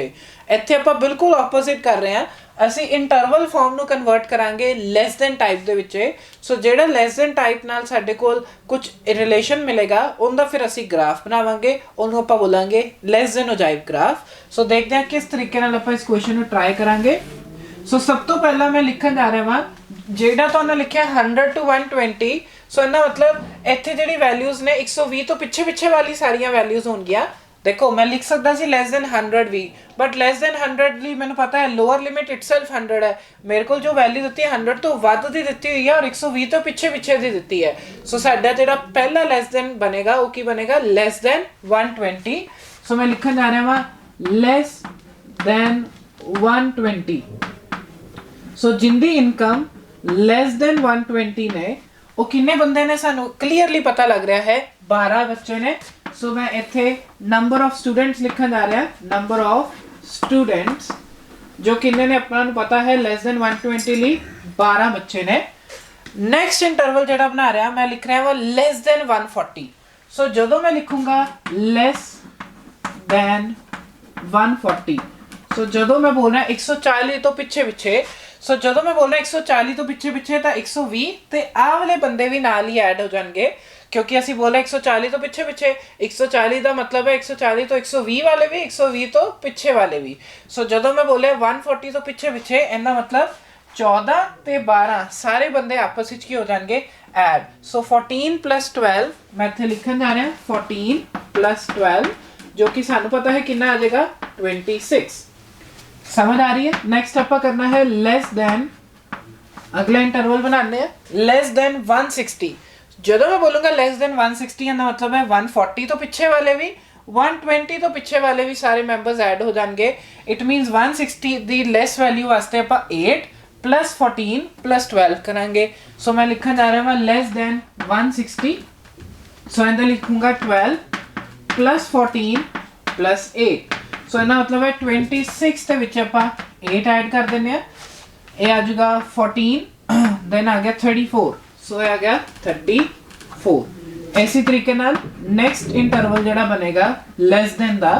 ਇੱਥੇ ਆਪਾਂ ਬਿਲਕੁਲ ਆਪੋਜ਼ਿਟ ਕਰ ਰਹੇ ਹਾਂ, ਅਸੀਂ ਇੰਟਰਵਲ ਫਾਰਮ ਨੂੰ ਕਨਵਰਟ ਕਰਾਂਗੇ ਲੈਸ ਦੈਨ ਟਾਈਪ ਦੇ ਵਿੱਚ। ਸੋ ਜਿਹੜਾ ਲੈਸ ਦੈਨ ਟਾਈਪ ਨਾਲ ਸਾਡੇ ਕੋਲ ਕੁਝ ਰਿਲੇਸ਼ਨ ਮਿਲੇਗਾ ਉਹਦਾ ਫਿਰ ਅਸੀਂ ਗ੍ਰਾਫ ਬਣਾਵਾਂਗੇ, ਉਹਨੂੰ ਆਪਾਂ ਬੋਲਾਂਗੇ ਲੈਸ ਦੈਨ ਅਜਾਇਬ ਗ੍ਰਾਫ। ਸੋ ਦੇਖਦੇ ਹਾਂ ਕਿਸ ਤਰੀਕੇ ਨਾਲ ਆਪਾਂ ਇਸ ਕੁਐਸਚਨ ਨੂੰ ਟਰਾਈ ਕਰਾਂਗੇ। ਸੋ ਸਭ ਤੋਂ ਪਹਿਲਾਂ ਮੈਂ ਲਿਖਣ ਜਾ ਰਿਹਾ ਵਾਂ ਜਿਹੜਾ ਤੁਹਾਨੂੰ ਲਿਖਿਆ 100 to 120। ਸੋ ਇਹਦਾ ਮਤਲਬ ਇੱਥੇ ਜਿਹੜੀ ਵੈਲਿਊਜ਼ ਨੇ 120 ਤੋਂ ਪਿੱਛੇ ਵਾਲੀ ਸਾਰੀਆਂ ਵੈਲਿਊਜ਼ ਹੋਣਗੀਆਂ। देखो मैं लिख सकता सी less than 100 भी, बट less than 100 ਲਈ ਮੈਨੂੰ ਪਤਾ ਹੈ ਲੋਅਰ ਲਿਮਿਟ ਇਟਸੈਲਫ 100 ਹੈ। ਮੇਰੇ ਕੋਲ ਜੋ ਵੈਲਿਊ ਦਿੱਤੀ ਹੈ 100 ਤੋਂ ਵੱਧ ਦੀ ਦਿੱਤੀ ਹੋਈ ਹੈ ਔਰ 120 ਤੋਂ ਪਿੱਛੇ ਦੀ ਦਿੱਤੀ ਹੈ। ਸੋ ਸਾਡਾ ਜਿਹੜਾ ਪਹਿਲਾ ਲੈਸ ਦੈਨ ਬਣੇਗਾ ਉਹ ਕੀ ਬਣੇਗਾ, ਲੈਸ ਦੈਨ 120। ਸੋ ਮੈਂ ਲਿਖਣ ਜਾ ਰਿਹਾ ਹਾਂ ਲੈਸ ਦੈਨ 120। ਸੋ ਜਿੰਦੀ ਇਨਕਮ ਲੈਸ ਦੈਨ 120 ਨੇ ਉਹ ਕਿੰਨੇ ਬੰਦੇ ਨੇ ਸਾਨੂੰ ਕਲੀਅਰਲੀ ਪਤਾ ਲੱਗ ਰਿਹਾ ਹੈ 12 ਬੱਚੇ ਨੇ। ਸੋ ਮੈਂ ਇੱਥੇ ਨੰਬਰ ਆਫ ਸਟੂਡੈਂਟਸ ਲਿਖਣ ਜਾ ਰਿਹਾ, ਨੰਬਰ ਆਫ ਸਟੂਡੈਂਟਸ ਜੋ ਕਿੰਨੇ ਨੇ ਆਪਾਂ ਨੂੰ ਪਤਾ ਹੈ ਲੈਸ ਦੈਨ 120 ਲਈ 12 ਬੱਚੇ ਨੇ। ਨੈਕਸਟ ਇੰਟਰਵਲ ਜਿਹੜਾ ਬਣਾ ਰਿਹਾ ਮੈਂ ਲਿਖ ਰਿਹਾ ਵਾ ਲੈਸ ਦੈਨ 140। ਸੋ ਜਦੋਂ ਮੈਂ ਲਿਖੂੰਗਾ ਲੈਸ ਦੈਨ 140, ਸੋ ਜਦੋਂ ਮੈਂ ਬੋਲ ਰਿਹਾ 140 ਤੋਂ ਪਿੱਛੇ, ਸੋ ਜਦੋਂ ਮੈਂ ਬੋਲ ਰਿਹਾ 140 ਤੋਂ ਪਿੱਛੇ ਤਾਂ 120 ਤੇ ਆਹ ਵਾਲੇ ਬੰਦੇ ਵੀ ਨਾਲ ਹੀ ਐਡ ਹੋ ਜਾਣਗੇ ਕਿਉਂਕਿ ਅਸੀਂ ਬੋਲਿਆ 140 ਤੋਂ ਪਿੱਛੇ 140 ਦਾ ਮਤਲਬ ਹੈ 140 ਤੋਂ 120 ਵਾਲੇ ਵੀ, 120 ਤੋਂ ਪਿੱਛੇ ਵਾਲੇ ਵੀ। ਸੋ ਜਦੋਂ ਮੈਂ ਬੋਲਿਆ 140 ਤੋਂ ਪਿੱਛੇ ਇਹਦਾ ਮਤਲਬ 14 ਤੇ 12 ਸਾਰੇ ਬੰਦੇ ਆਪਸ ਵਿੱਚ ਕੀ ਹੋ ਜਾਣਗੇ, ਐਡ। ਸੋ 14 plus 12 ਮੈਂ ਇੱਥੇ ਲਿਖਣ ਜਾ ਰਿਹਾ 14 plus 12 ਜੋ ਕਿ ਸਾਨੂੰ ਪਤਾ ਹੈ ਕਿੰਨਾ ਆ ਜਾਏਗਾ 26। समझ आ रही है। नेक्स्ट ਆਪਾਂ करना है less than, अगला इंटरवल बनाने हैं less than 160। ਜਦੋਂ ਮੈਂ ਬੋਲੂੰਗਾ less than 160 ਦਾ ਮਤਲਬ ਹੈ 140 ਤੋਂ ਪਿੱਛੇ ਵਾਲੇ ਵੀ 120 ਤੋਂ ਪਿੱਛੇ ਵਾਲੇ ਵੀ ਸਾਰੇ ਮੈਂਬਰਸ ਐਡ ਹੋ ਜਾਣਗੇ। It means 160 the lace value ਵਾਸਤੇ ਆਪਾਂ 8 plus 14 plus 12 ਕਰਾਂਗੇ। ਸੋ ਮੈਂ ਲਿਖਣ ਜਾ ਰਿਹਾ ਹਾਂ less than 160। ਸੋ ਇਹਦਾ ਲਿਖੂੰਗਾ 12 plus 14 plus 8। ਸੋ ਇਹਦਾ ਮਤਲਬ ਹੈ 26 ਦੇ ਵਿੱਚ ਆਪਾਂ 8 ਐਡ ਕਰ ਦਿੰਦੇ ਆ, ਇਹ ਆ ਜਾਊਗਾ 14 ਦੈਨ ਆ ਗਿਆ 34। ਸੋ ਇਹ ਆ ਗਿਆ 34। ਇਸੇ ਤਰੀਕੇ ਨਾਲ ਨੈਕਸਟ ਇੰਟਰਵਲ ਜਿਹੜਾ ਬਣੇਗਾ ਲੈਸ ਦੈਨ ਦਾ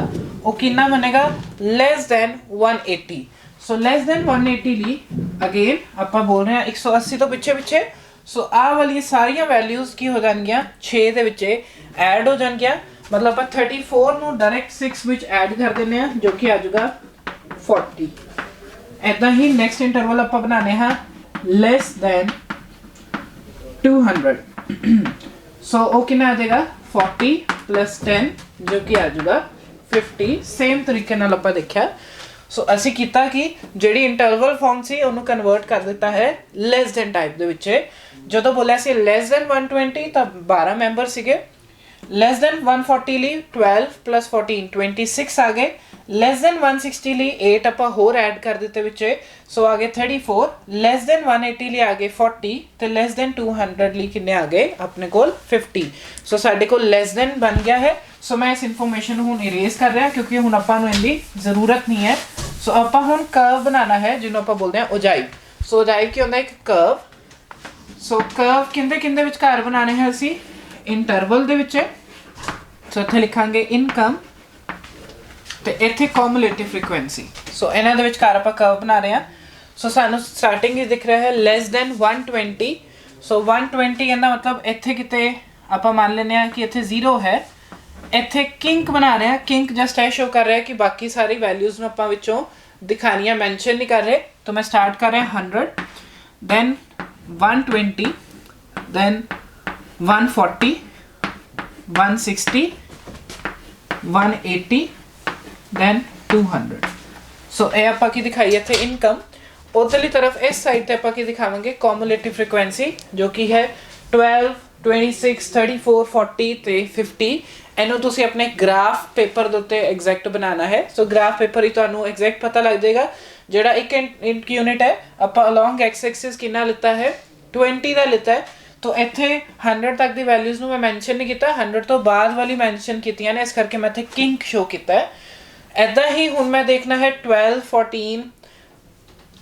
ਉਹ ਕਿੰਨਾ ਬਣੇਗਾ, ਲੈਸ ਦੈਨ 180। ਸੋ ਲੈਸ ਦੈਨ 180 ਲਈ ਅਗੇਨ ਆਪਾਂ ਬੋਲ ਰਹੇ ਹਾਂ 180 ਤੋਂ ਪਿੱਛੇ। ਸੋ ਆਹ ਵਾਲੀ ਸਾਰੀਆਂ ਵੈਲਿਊਜ਼ ਕੀ ਹੋ ਜਾਣਗੀਆਂ 6 ਦੇ ਵਿੱਚ ਐਡ ਹੋ ਜਾਣਗੀਆਂ, मतलब ਆਪਾਂ 34 ਨੂੰ ਡਾਇਰੈਕਟ 6 ਵਿੱਚ ਐਡ ਕਰ ਦਿੰਦੇ ਆ ਜੋ ਕਿ ਆ ਜਾਊਗਾ 40। ਐਦਾਂ ਹੀ ਨੈਕਸਟ ਇੰਟਰਵਲ ਆਪਾਂ ਬਣਾਣੇ ਹਾਂ ਲੈਸ ਦੈਨ 200। ਸੋ ਉਹ ਕਿੰਨਾ ਆ ਜਾਏਗਾ 40 plus 10 ਜੋ ਕਿ ਆ ਜਾਊਗਾ 50। ਸੇਮ ਤਰੀਕੇ ਨਾਲ ਆਪਾਂ ਦੇਖਿਆ। ਸੋ ਅਸੀਂ ਕੀਤਾ ਕਿ ਜਿਹੜੀ ਇੰਟਰਵਲ ਫਾਰਮ ਸੀ ਉਹਨੂੰ ਕਨਵਰਟ ਕਰ ਦਿੱਤਾ ਹੈ ਲੈਸ ਦੈਨ ਟਾਈਪ ਦੇ ਵਿੱਚ। ਜਦੋਂ ਬੋਲਿਆ ਸੀ ਲੈਸ ਦੈਨ 120 ਤਾਂ 12 ਮੈਂਬਰ ਸੀਗੇ, ਲੈਸ ਦੈਨ 140 ਲਈ 12 plus 14 26 ਆ ਗਏ, ਲੈਸ ਦੈਨ 160 ਲਈ 8 ਆਪਾਂ ਹੋਰ ਐਡ ਕਰ ਦਿੱਤੇ ਵਿੱਚ, ਸੋ ਆ ਗਏ 34। ਲੈਸ ਦੈਨ 180 ਲਈ ਆ ਗਏ 40 ਤੇ ਲੈਸ ਦੈਨ 200 ਲਈ ਕਿੰਨੇ ਆ ਗਏ ਆਪਣੇ ਕੋਲ 50। ਸੋ ਸਾਡੇ ਕੋਲ ਲੈਸ ਦੈਨ ਬਣ ਗਿਆ ਹੈ। ਸੋ ਮੈਂ ਇਸ ਇਨਫੋਰਮੇਸ਼ਨ ਨੂੰ ਹੁਣ ਇਰੇਜ਼ ਕਰ ਰਿਹਾ ਕਿਉਂਕਿ ਹੁਣ ਆਪਾਂ ਨੂੰ ਇਹਦੀ ਜ਼ਰੂਰਤ ਨਹੀਂ ਹੈ। ਸੋ ਆਪਾਂ ਹੁਣ ਕਰਵ ਬਣਾਉਣਾ ਹੈ ਜਿਹਨੂੰ ਆਪਾਂ ਬੋਲਦੇ ਹਾਂ ਉਜਾਈਬ। ਸੋ ਉਜਾਈਬ ਕੀ ਹੁੰਦਾ, ਇੱਕ ਕਰਵ। ਸੋ ਕਰਵ ਕਿੰਦੇ ਵਿਚਕਾਰ ਬਣਾਉਣੇ ਹੈ ਅਸੀਂ, ਇੰਟਰਵਲ ਦੇ ਵਿੱਚ। ਸੋ ਇੱਥੇ ਲਿਖਾਂਗੇ ਇਨਕਮ ਤੇ ਇੱਥੇ ਕੂਮੂਲੇਟਿਵ ਫ੍ਰੀਕੁਐਂਸੀ। ਸੋ ਇਹਨਾਂ ਦੇ ਵਿਚਕਾਰ ਆਪਾਂ ਕਰਵ ਬਣਾ ਰਹੇ ਹਾਂ। ਸੋ ਸਾਨੂੰ ਸਟਾਰਟਿੰਗ ਵਿੱਚ ਦਿਖ ਰਿਹਾ ਹੈ ਲੈਸ ਦੈਨ 120। ਸੋ 120 ਇਹਦਾ ਮਤਲਬ ਇੱਥੇ ਕਿਤੇ ਆਪਾਂ ਮੰਨ ਲੈਂਦੇ ਹਾਂ ਕਿ ਇੱਥੇ 0 ਹੈ, ਇੱਥੇ ਕਿੰਕ ਬਣਾ ਰਹੇ ਹਾਂ। ਕਿੰਕ ਜਸਟ ਇਹ ਸ਼ੋ ਕਰ ਰਿਹਾ ਕਿ ਬਾਕੀ ਸਾਰੀ ਵੈਲਿਊਜ਼ ਨੂੰ ਆਪਾਂ ਵਿੱਚੋਂ ਦਿਖਾਣੀਆਂ, ਮੈਂਸ਼ਨ ਨਹੀਂ ਕਰ ਰਹੇ। ਤਾਂ ਮੈਂ ਸਟਾਰਟ ਕਰ ਰਿਹਾ 100 ਦੈਨ 120 ਦੈਨ 140 160 180 then 200। ਸੋ ਇਹ ਆਪਾਂ ਕੀ ਦਿਖਾਈ ਇੱਥੇ ਇਨਕਮ। ਉਧਰਲੀ ਤਰਫ ਇਸ ਸਾਈਡ ਤੇ ਆਪਾਂ ਕੀ ਦਿਖਾਵਾਂਗੇ, ਕੂਮੂਲੇਟਿਵ ਫ੍ਰੀਕੁਐਂਸੀ ਜੋ ਕਿ ਹੈ 12 26 34 40 ਤੇ 50। ਇਹਨੂੰ ਤੁਸੀਂ ਆਪਣੇ ਗ੍ਰਾਫ ਪੇਪਰ ਦੇ ਉੱਤੇ ਐਗਜ਼ੈਕਟ ਬਣਾਉਣਾ ਹੈ। ਸੋ ਗ੍ਰਾਫ ਪੇਪਰ ਹੀ ਤੁਹਾਨੂੰ ਐਗਜ਼ੈਕਟ ਪਤਾ ਲੱਗ ਜਾਏਗਾ। ਜਿਹੜਾ ਇੱਕ ਯੂਨਿਟ ਹੈ ਆਪਾਂ ਅਲੋਂਗ ਐਕਸ ਐਕਸਿਸ ਕਿੰਨਾ ਲਿੱਤਾ ਹੈ 20 ਦਾ ਲਿੱਤਾ ਹੈ। तो ਇੱਥੇ 100 ਤੱਕ ਦੀ ਵੈਲਿਊਜ਼ ਨੂੰ ਮੈਂ ਮੈਂਸ਼ਨ ਨਹੀਂ ਕੀਤਾ, 100 ਤੋਂ ਬਾਅਦ ਵਾਲੀ ਮੈਂਸ਼ਨ ਕੀਤੀਆਂ ਨੇ, ਇਸ ਕਰਕੇ ਮੈਂ ਇੱਥੇ ਕਿੰਕ ਸ਼ੋ ਕੀਤਾ ਹੈ। ਇੱਦਾਂ ਹੀ ਹੁਣ ਮੈਂ ਦੇਖਣਾ ਹੈ 12 14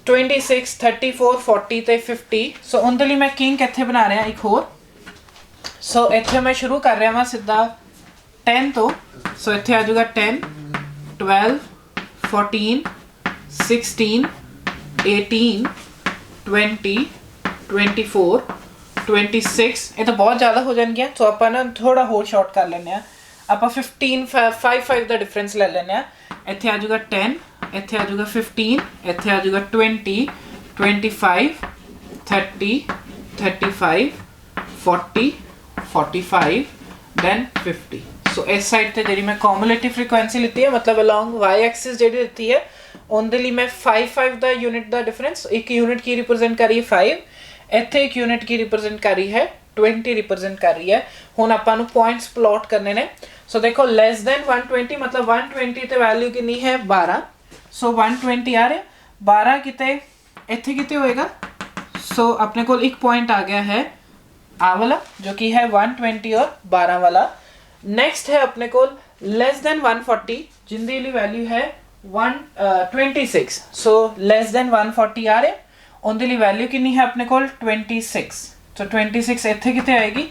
26 34 40 ਤੇ 50। ਸੋ ਉਹਦੇ ਲਈ ਮੈਂ ਕਿੰਕ ਇੱਥੇ ਬਣਾ ਰਿਹਾ ਇੱਕ ਹੋਰ सो इत्थे मैं शुरू कर रहा हाँ सीधा 10 तो। सो इत्थे आ जाऊगा 10 12 14 16 18 20 24 26 ये तो बहुत ज़्यादा हो जाएंगे। सो आप ना थोड़ा होर शॉर्ट कर लें, आप 15 5 का डिफरेंस ले लें। इत्थे आ जाऊगा 10, इत्थे आ जाऊगा 15, इत्थे आ जाऊगा 20 25 30 35 40 45 दैन 50। सो इस साइड ते जी मैं कॉमुलेटिव फ्रीक्वेंसी लीती है, मतलब अलॉन्ग वाई एक्सिस जी लीती है उनके लिए मैं 5 का यूनिट का डिफरेंस, एक यूनिट की रिप्रजेंट कर रही है 5, इत्थे एक यूनिट की रिप्रजेंट कर रही है 20 रिप्रजेंट कर रही है। हुण आपां नूं पॉइंट्स प्लॉट करने ने। सो देखो लेस दैन 120 मतलब 120 ते वैल्यू कितनी है 12। सो 120 आ रहा 12 किते इत्थे किते होएगा। सो अपने को एक पॉइंट आ गया है आ वाला जो कि है 120 और 12 वाला। नेक्स्ट है अपने को लेस दैन 140 जिंदी लिए वैल्यू है 126। सो लेस दैन 140 आ रहा उनके लिए वैल्यू कितनी है अपने को 26। सो 26 इत्थे किते आएगी।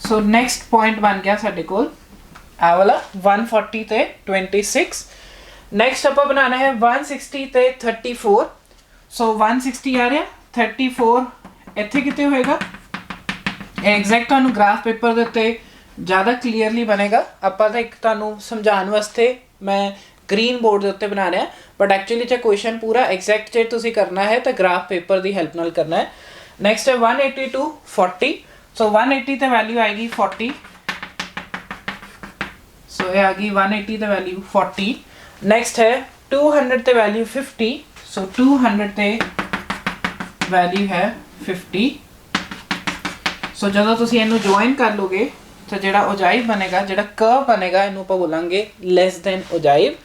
सो नेक्स्ट पॉइंट बन गया साडे कोल आ वाला 140 ते 26। नेक्स्ट आप बनाना है 160 ते 34। सो 160 आ रहा 34 इत्थे किते होएगा। एग्जैक्ट तुहानू ग्राफ पेपर दे उत्ते ज़्यादा क्लीयरली बनेगा। आपां तां एक तुहानू समझाउण वास्ते मैं ग्रीन बोर्ड के उत्ते बना रहा, बट एक्चुअली जो क्वेश्चन पूरा एग्जैक्ट जे तुसीं करना है तो ग्राफ पेपर की हेल्प नाल करना है। नेक्स्ट है 180 टू 40। सो 180 ते वैल्यू आएगी 40। सो ये आ गई 180 ते वैल्यू 40। नेक्स्ट है 200 ते वैल्यू 50। सो 200 ते वैल्यू है 50। सो जो तुसीं इहनूं ज्वाइन कर लोगे तो जिहड़ा ओजाइव बनेगा, जिहड़ा कर्व बनेगा, इहनूं आपां बोलांगे लेस दैन ओजाइव।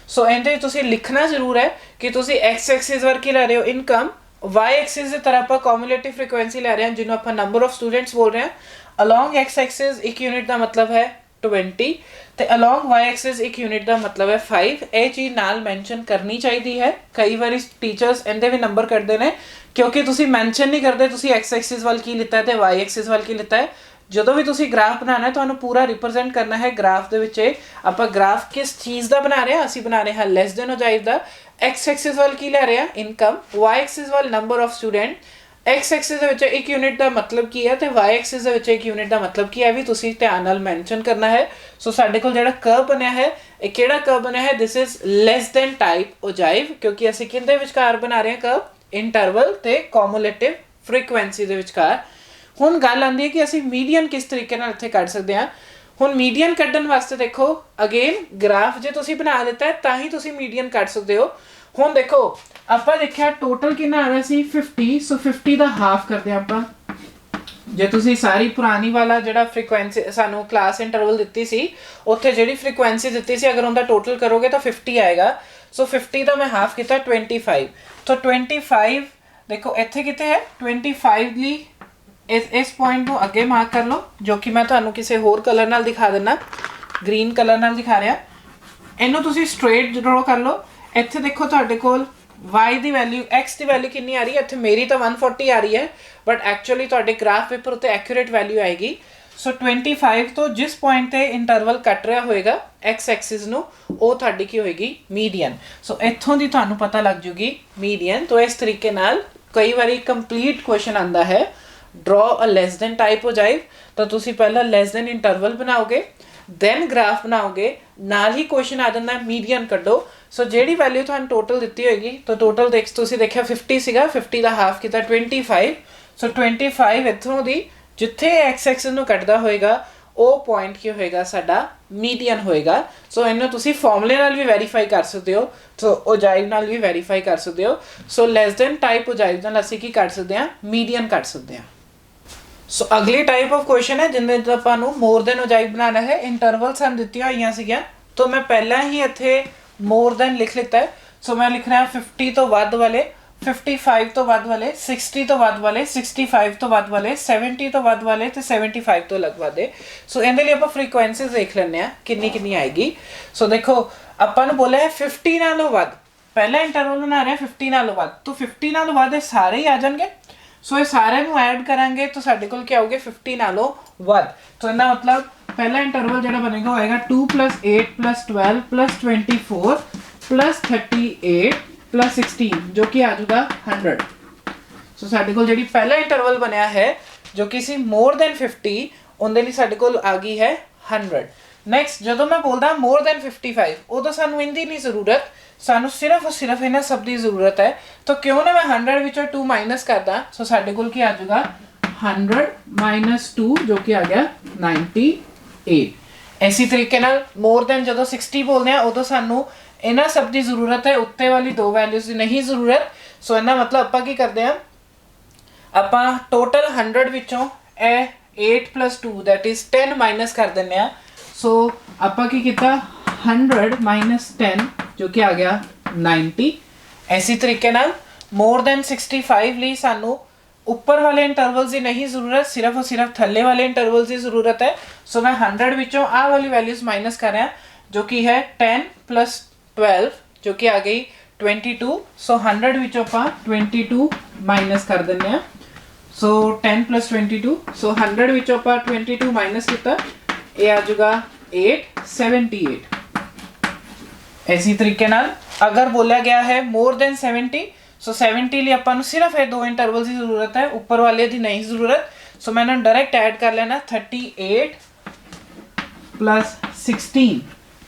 सो इहदे तुसीं लिखना जरूर है कि तुसीं एक्स एक्सिस वर की लै रहे हो इनकम, वाई एक्सिस की तरह आप कॉमुलेटिव फ्रीक्वेंसी लै रहे हैं जिन्होंने आप नंबर ऑफ स्टूडेंट्स बोल रहे हैं। अलॉन्ग एक्स एक्सिस एक यूनिट का मतलब है 20 तो अलॉन्ग वाई एक्सिस एक यूनिट का मतलब है 5। ये चीज़ नाल मैंशन करनी चाहिए है। कई बार टीचर्स इहदे भी नंबर करते हैं क्योंकि तुसीं मैंशन नहीं करते तुसीं एक्स एक्सिस वाल की लिता है तो वाई एक्सिस वाल की लिता है। जो भी तुसीं ग्राफ बनाना है तो पूरा रिप्रजेंट करना है ग्राफ दे विच। आपां ग्राफ किस चीज़ का बना रहे हैं, असीं बना रहे हैं लेस दैन ओजाइव का। एक्स एक्सिस वाल की लै रहे हैं इनकम, वाई एक्सिस वाल number of student. X axis दे विच एक यूनिट का मतलब की है तो वाई एक्सिस दे विच एक यूनिट का मतलब की है भी तुसीं ध्यान नाल मैंशन करना है। सो साडे कोल जिहड़ा कर्व बनया है ये किहड़ा कर्व बनया है, this is less than type ogive क्योंकि असीं किहदे विचकार बना रहे हैं कर्व, इंटरवल ते कॉमुलेटिव फ्रीक्वेंसी दे विचकार। हुण गल आंदी है कि असीं मीडियन किस तरीके नाल इत्थे कढ सकदे हां। हुण मीडियन कढण वास्ते देखो अगेन ग्राफ जे तुसीं बना दिता है तां ही तुसीं मीडियन कढ सकदे हो। हुण देखो आपां देखिया टोटल कितना आ रहा सी 50। सो 50 का हाफ करदे आपां। जे तुसीं सारी पुरानी वाला जिहड़ा फ्रीक्वेंसी सानू क्लास इंटरवल दित्ती सी उत्थे जिहड़ी फ्रीक्वेंसी दित्ती सी अगर उनका टोटल करोगे तो 50 आएगा। सो 50 का मैं हाफ किया 25। तो 25 देखो इत्थे किते है 25 ली इस पॉइंट को अगे मार्क कर लो जो कि मैं तुहानू किसी होर कलर नाल दिखा देना, ग्रीन कलर नाल दिखा रहा। इनू तुसीं स्ट्रेट ड्रॉ कर लो। इत्थे देखो तुहाडे कोल वाई की वैल्यू एक्स की वैल्यू कितनी आ रही है, इत्थे मेरी तो 140 आ रही है बट एक्चुअली तुहाडे ग्राफ पेपर उत्ते एक्यूरेट वैल्यू आएगी। सो 25 तो जिस पॉइंट ते इंटरवल कट रहा होएगा एक्स एक्सिस नू वो तुहाडी की होएगी मीडियन। सो इत्थों दी तुहानू पता लग जूगी मीडियन। तो इस तरीके नाल कई बारी कंप्लीट क्वेश्चन आंदा है draw a less than type ogive. तो तुसीं पहला लेस दैन इंटरवल बनाओगे दैन ग्राफ बनाओगे, नाल ही क्वेश्चन आ जाता है मीडियन कड्डो। सो जिहड़ी वैल्यू तुहानू टोटल दित्ती होएगी तो टोटल तुसीं देखिया 50 सीगा, 50 का हाफ किया 25। सो 25 इत्थों दी जिथे एक्स एक्सिस नू कटदा होएगा वो पॉइंट की होएगा साडा मीडियन होएगा। सो इन्हूं तुसीं फॉर्मूले नाल भी वेरीफाई कर सकते हो, सो ओजाइव नाल भी वेरीफाई कर सकते हो। So less than type ogive नाल असीं की कट सकते हैं, मीडियन कट सकते हैं। सो अगली टाइप ऑफ क्वेश्चन है जिन्हें आपां नूं मोर दैन ओजाइव बनाना है। इंटरवल सन दित्तियां होईयां सीगियां तो मैं पहला ही इत्थे मोर दैन लिख लिता है। सो मैं लिख रहा 50 तो वध वाले, 55 तो वध वाले, 60 तो वध वाले, 65 तो वध वाले, 70 तो वध वाले ते 75 तो लग वाले। सो इहदे लई आपां फ्रीक्वेंसीज देख लैंदे आ कितनी कितनी आएगी। सो देखो आपां नूं बोलिया है 50 नालों वध, पहला इंटरवल बना रहे 50 नालों वध तो 50 नालों वध सारे ही आ जाएंगे। ਸੋ ਇਹ ਸਾਰਿਆਂ ਨੂੰ ਐਡ ਕਰਾਂਗੇ ਤਾਂ ਸਾਡੇ ਕੋਲ ਕੀ ਆਉਗੇ 50 ਨਾਲੋਂ ਵੱਧ। तो ਇਹਦਾ ਮਤਲਬ ਪਹਿਲਾ ਇੰਟਰਵਲ ਜਿਹੜਾ ਬਣੇਗਾ ਹੋਏਗਾ 2 + 8 + 12 + 24 + 38 + 16 ਜੋ ਕਿ ਆ ਜਾਊਗਾ 100। ਸੋ ਸਾਡੇ ਕੋਲ ਜਿਹੜੀ ਪਹਿਲਾ ਇੰਟਰਵਲ ਬਣਿਆ ਹੈ ਜੋ ਕਿ ਸੀ ਮੋਰ ਦੈਨ 50 ਉਹਦੇ ਲਈ ਸਾਡੇ ਕੋਲ ਆ ਗਈ ਹੈ 100। ਨੈਕਸਟ ਜਦੋਂ ਮੈਂ ਬੋਲਦਾ ਮੋਰ ਦੈਨ 55 ਉਦੋਂ ਸਾਨੂੰ ਇਹਦੀ ਨਹੀਂ ਜ਼ਰੂਰਤ, ਸਾਨੂੰ ਸਿਰਫ ਇਹਨਾਂ ਸਭ ਦੀ ਜ਼ਰੂਰਤ ਹੈ। ਤਾਂ ਕਿਉਂ ਨਾ ਮੈਂ 100 ਵਿੱਚੋਂ 2 ਮਾਈਨਸ ਕਰਦਾ, ਸੋ ਸਾਡੇ ਕੋਲ ਕੀ ਆ ਜਾਊਗਾ 100 - 2 ਜੋ ਕਿ ਆ ਗਿਆ 98। ਇਸੇ ਤਰੀਕੇ ਨਾਲ ਮੋਰ ਦੈਨ ਜਦੋਂ 60 ਬੋਲਦੇ ਆ ਉਦੋਂ ਸਾਨੂੰ ਇਹਨਾਂ ਸਭ ਦੀ ਜ਼ਰੂਰਤ ਹੈ, ਉੱਤੇ ਵਾਲੀ ਦੋ ਵੈਲਿਊਜ਼ ਦੀ ਨਹੀਂ ਜ਼ਰੂਰਤ। ਸੋ ਇਹਦਾ ਮਤਲਬ ਆਪਾਂ ਕੀ ਕਰਦੇ ਆ, ਆਪਾਂ ਟੋਟਲ 100 ਵਿੱਚੋਂ ਇਹ 8 + 2 ਦੈਟ ਇਜ਼ 10 ਮਾਈਨਸ ਕਰ ਦਿੰਦੇ ਆ। ਸੋ ਆਪਾਂ ਕੀ ਕੀਤਾ 100 - 10 ਜੋ ਕਿ ਆ ਗਿਆ 90। ਇਸੇ ਤਰੀਕੇ ਨਾਲ ਮੋਰ ਦੈਨ 65 ਲਈ ਸਾਨੂੰ ਉੱਪਰ ਵਾਲੇ ਇੰਟਰਵਲਸ ਦੀ ਨਹੀਂ ਜ਼ਰੂਰਤ, ਸਿਰਫ ਥੱਲੇ ਵਾਲੇ ਇੰਟਰਵਲਸ ਦੀ ਜ਼ਰੂਰਤ ਹੈ। ਸੋ ਮੈਂ 100 ਵਿੱਚੋਂ ਆਹ ਵਾਲੀ ਵੈਲਿਊਜ਼ ਮਾਈਨਸ ਕਰ ਰਿਹਾ ਜੋ ਕਿ ਹੈ 10 + 12 ਜੋ ਕਿ ਆ ਗਈ 22। ਸੋ 100 ਵਿੱਚੋਂ ਆਪਾਂ 22 ਮਾਈਨਸ ਕਰ ਦਿੰਦੇ ਆ। ਸੋ 10 + 22 ਸੋ 100 ਵਿੱਚੋਂ ਆਪਾਂ 22 ਮਾਈਨਸ ਕੀਤਾ, ਇਹ ਆ ਜਾਊਗਾ 878। ਇਸੇ ਤਰੀਕੇ ਨਾਲ ਅਗਰ ਬੋਲਿਆ ਗਿਆ ਹੈ ਮੋਰ ਦੈਨ 70 ਸੋ 70 ਲਈ ਆਪਾਂ ਨੂੰ ਸਿਰਫ ਇਹ ਦੋ ਇੰਟਰਵਲਸ ਦੀ ਜ਼ਰੂਰਤ ਹੈ, ਉੱਪਰ ਵਾਲੇ ਦੀ ਨਹੀਂ ਜ਼ਰੂਰਤ। ਸੋ ਮੈਂ ਇਹਨਾਂ ਨੂੰ ਡਾਇਰੈਕਟ ਐਡ ਕਰ ਲੈਣਾ 38 + 16।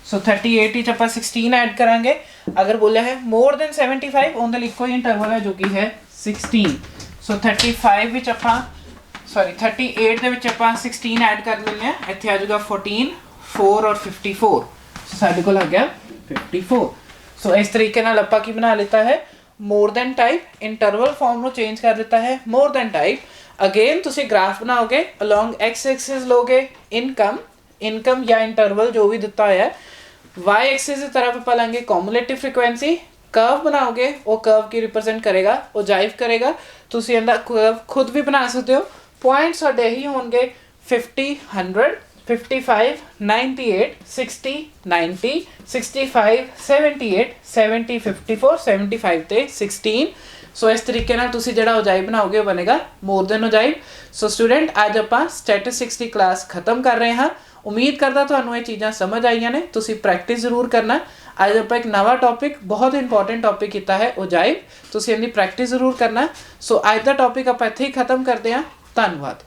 ਸੋ 38 ਵਿੱਚ ਆਪਾਂ 16 ਐਡ ਕਰਾਂਗੇ। ਅਗਰ ਬੋਲਿਆ ਹੈ ਮੋਰ ਦੈਨ 75 ਉਹਦੇ ਲਈ ਇੱਕੋ ਹੀ ਇੰਟਰਵਲ ਹੈ ਜੋ ਕਿ ਹੈ 16। ਸੋ 38 ਵਿੱਚ ਆਪਾਂ 38 ਦੇ ਵਿੱਚ ਆਪਾਂ 16 ਐਡ ਕਰ ਲੈਂਦੇ ਆ, ਇੱਥੇ ਆ ਜਾਊਗਾ 14 4 ਔਰ 54। ਸੋ ਸਾਡੇ ਕੋਲ ਆ ਗਿਆ 54। ਸੋ ਇਸ ਤਰੀਕੇ ਨਾਲ ਆਪਾਂ ਕੀ ਬਣਾ ਲਿੱਤਾ ਹੈ more than type, interval form ਨੂੰ ਚੇਂਜ ਕਰ ਦਿੱਤਾ ਹੈ ਮੋਰ ਦੈਨ ਟਾਈਪ। ਅਗੇਨ ਤੁਸੀਂ ਗ੍ਰਾਫ ਬਣਾਓਗੇ ਅਲੋਂਗ x ਐਕਸਿਸ ਲੋਗੇ ਇਨਕਮ ਜਾਂ ਇੰਟਰਵਲ ਜੋ ਵੀ ਦਿੱਤਾ ਹੋਇਆ ਹੈ, y ਐਕਸਿਸ ਦੀ ਤਰਫ ਆਪਾਂ ਲਾਂਗੇ ਕੂਮੂਲੇਟਿਵ ਫ੍ਰੀਕੁਐਂਸੀ। कर्व बनाओगे वो कर्व की रिप्रेजेंट करेगा, वो जाइव करेगा। तुसी इंदा कर्व खुद भी बना सकते हो। पॉइंट्स साडे ही होंगे 50 100 55 98 60 90 65 78 70 54 75 ਤੇ 16। ਸੋ ਇਸ ਤਰੀਕੇ ਨਾਲ ਤੁਸੀਂ ਜਿਹੜਾ ਉਜਾਈ ਬਣਾਓਗੇ ਉਹ ਬਣੇਗਾ ਮੋਰ ਦੈਨ ਉਜਾਈ। ਸੋ ਸਟੂਡੈਂਟ ਅੱਜ ਆਪਾਂ ਸਟੈਟਿਸਟਿਕਸ ਦੀ ਕਲਾਸ ਖਤਮ ਕਰ ਰਹੇ ਹਾਂ। ਉਮੀਦ ਕਰਦਾ ਤੁਹਾਨੂੰ ਇਹ ਚੀਜ਼ਾਂ ਸਮਝ ਆਈਆਂ ਨੇ, ਤੁਸੀਂ ਪ੍ਰੈਕਟਿਸ ਜ਼ਰੂਰ ਕਰਨਾ। ਅੱਜ ਆਪਾਂ ਇੱਕ ਨਵਾਂ ਟੌਪਿਕ ਬਹੁਤ ਇੰਪੋਰਟੈਂਟ ਟੌਪਿਕ ਕੀਤਾ ਹੈ ਉਜਾਈ, ਤੁਸੀਂ ਇਹਦੀ ਪ੍ਰੈਕਟਿਸ ਜ਼ਰੂਰ ਕਰਨਾ। ਸੋ ਅੱਜ ਦਾ ਟੌਪਿਕ ਆਪਾਂ ਇੱਥੇ ਹੀ ਖਤਮ ਕਰਦੇ ਹਾਂ। ਧੰਨਵਾਦ।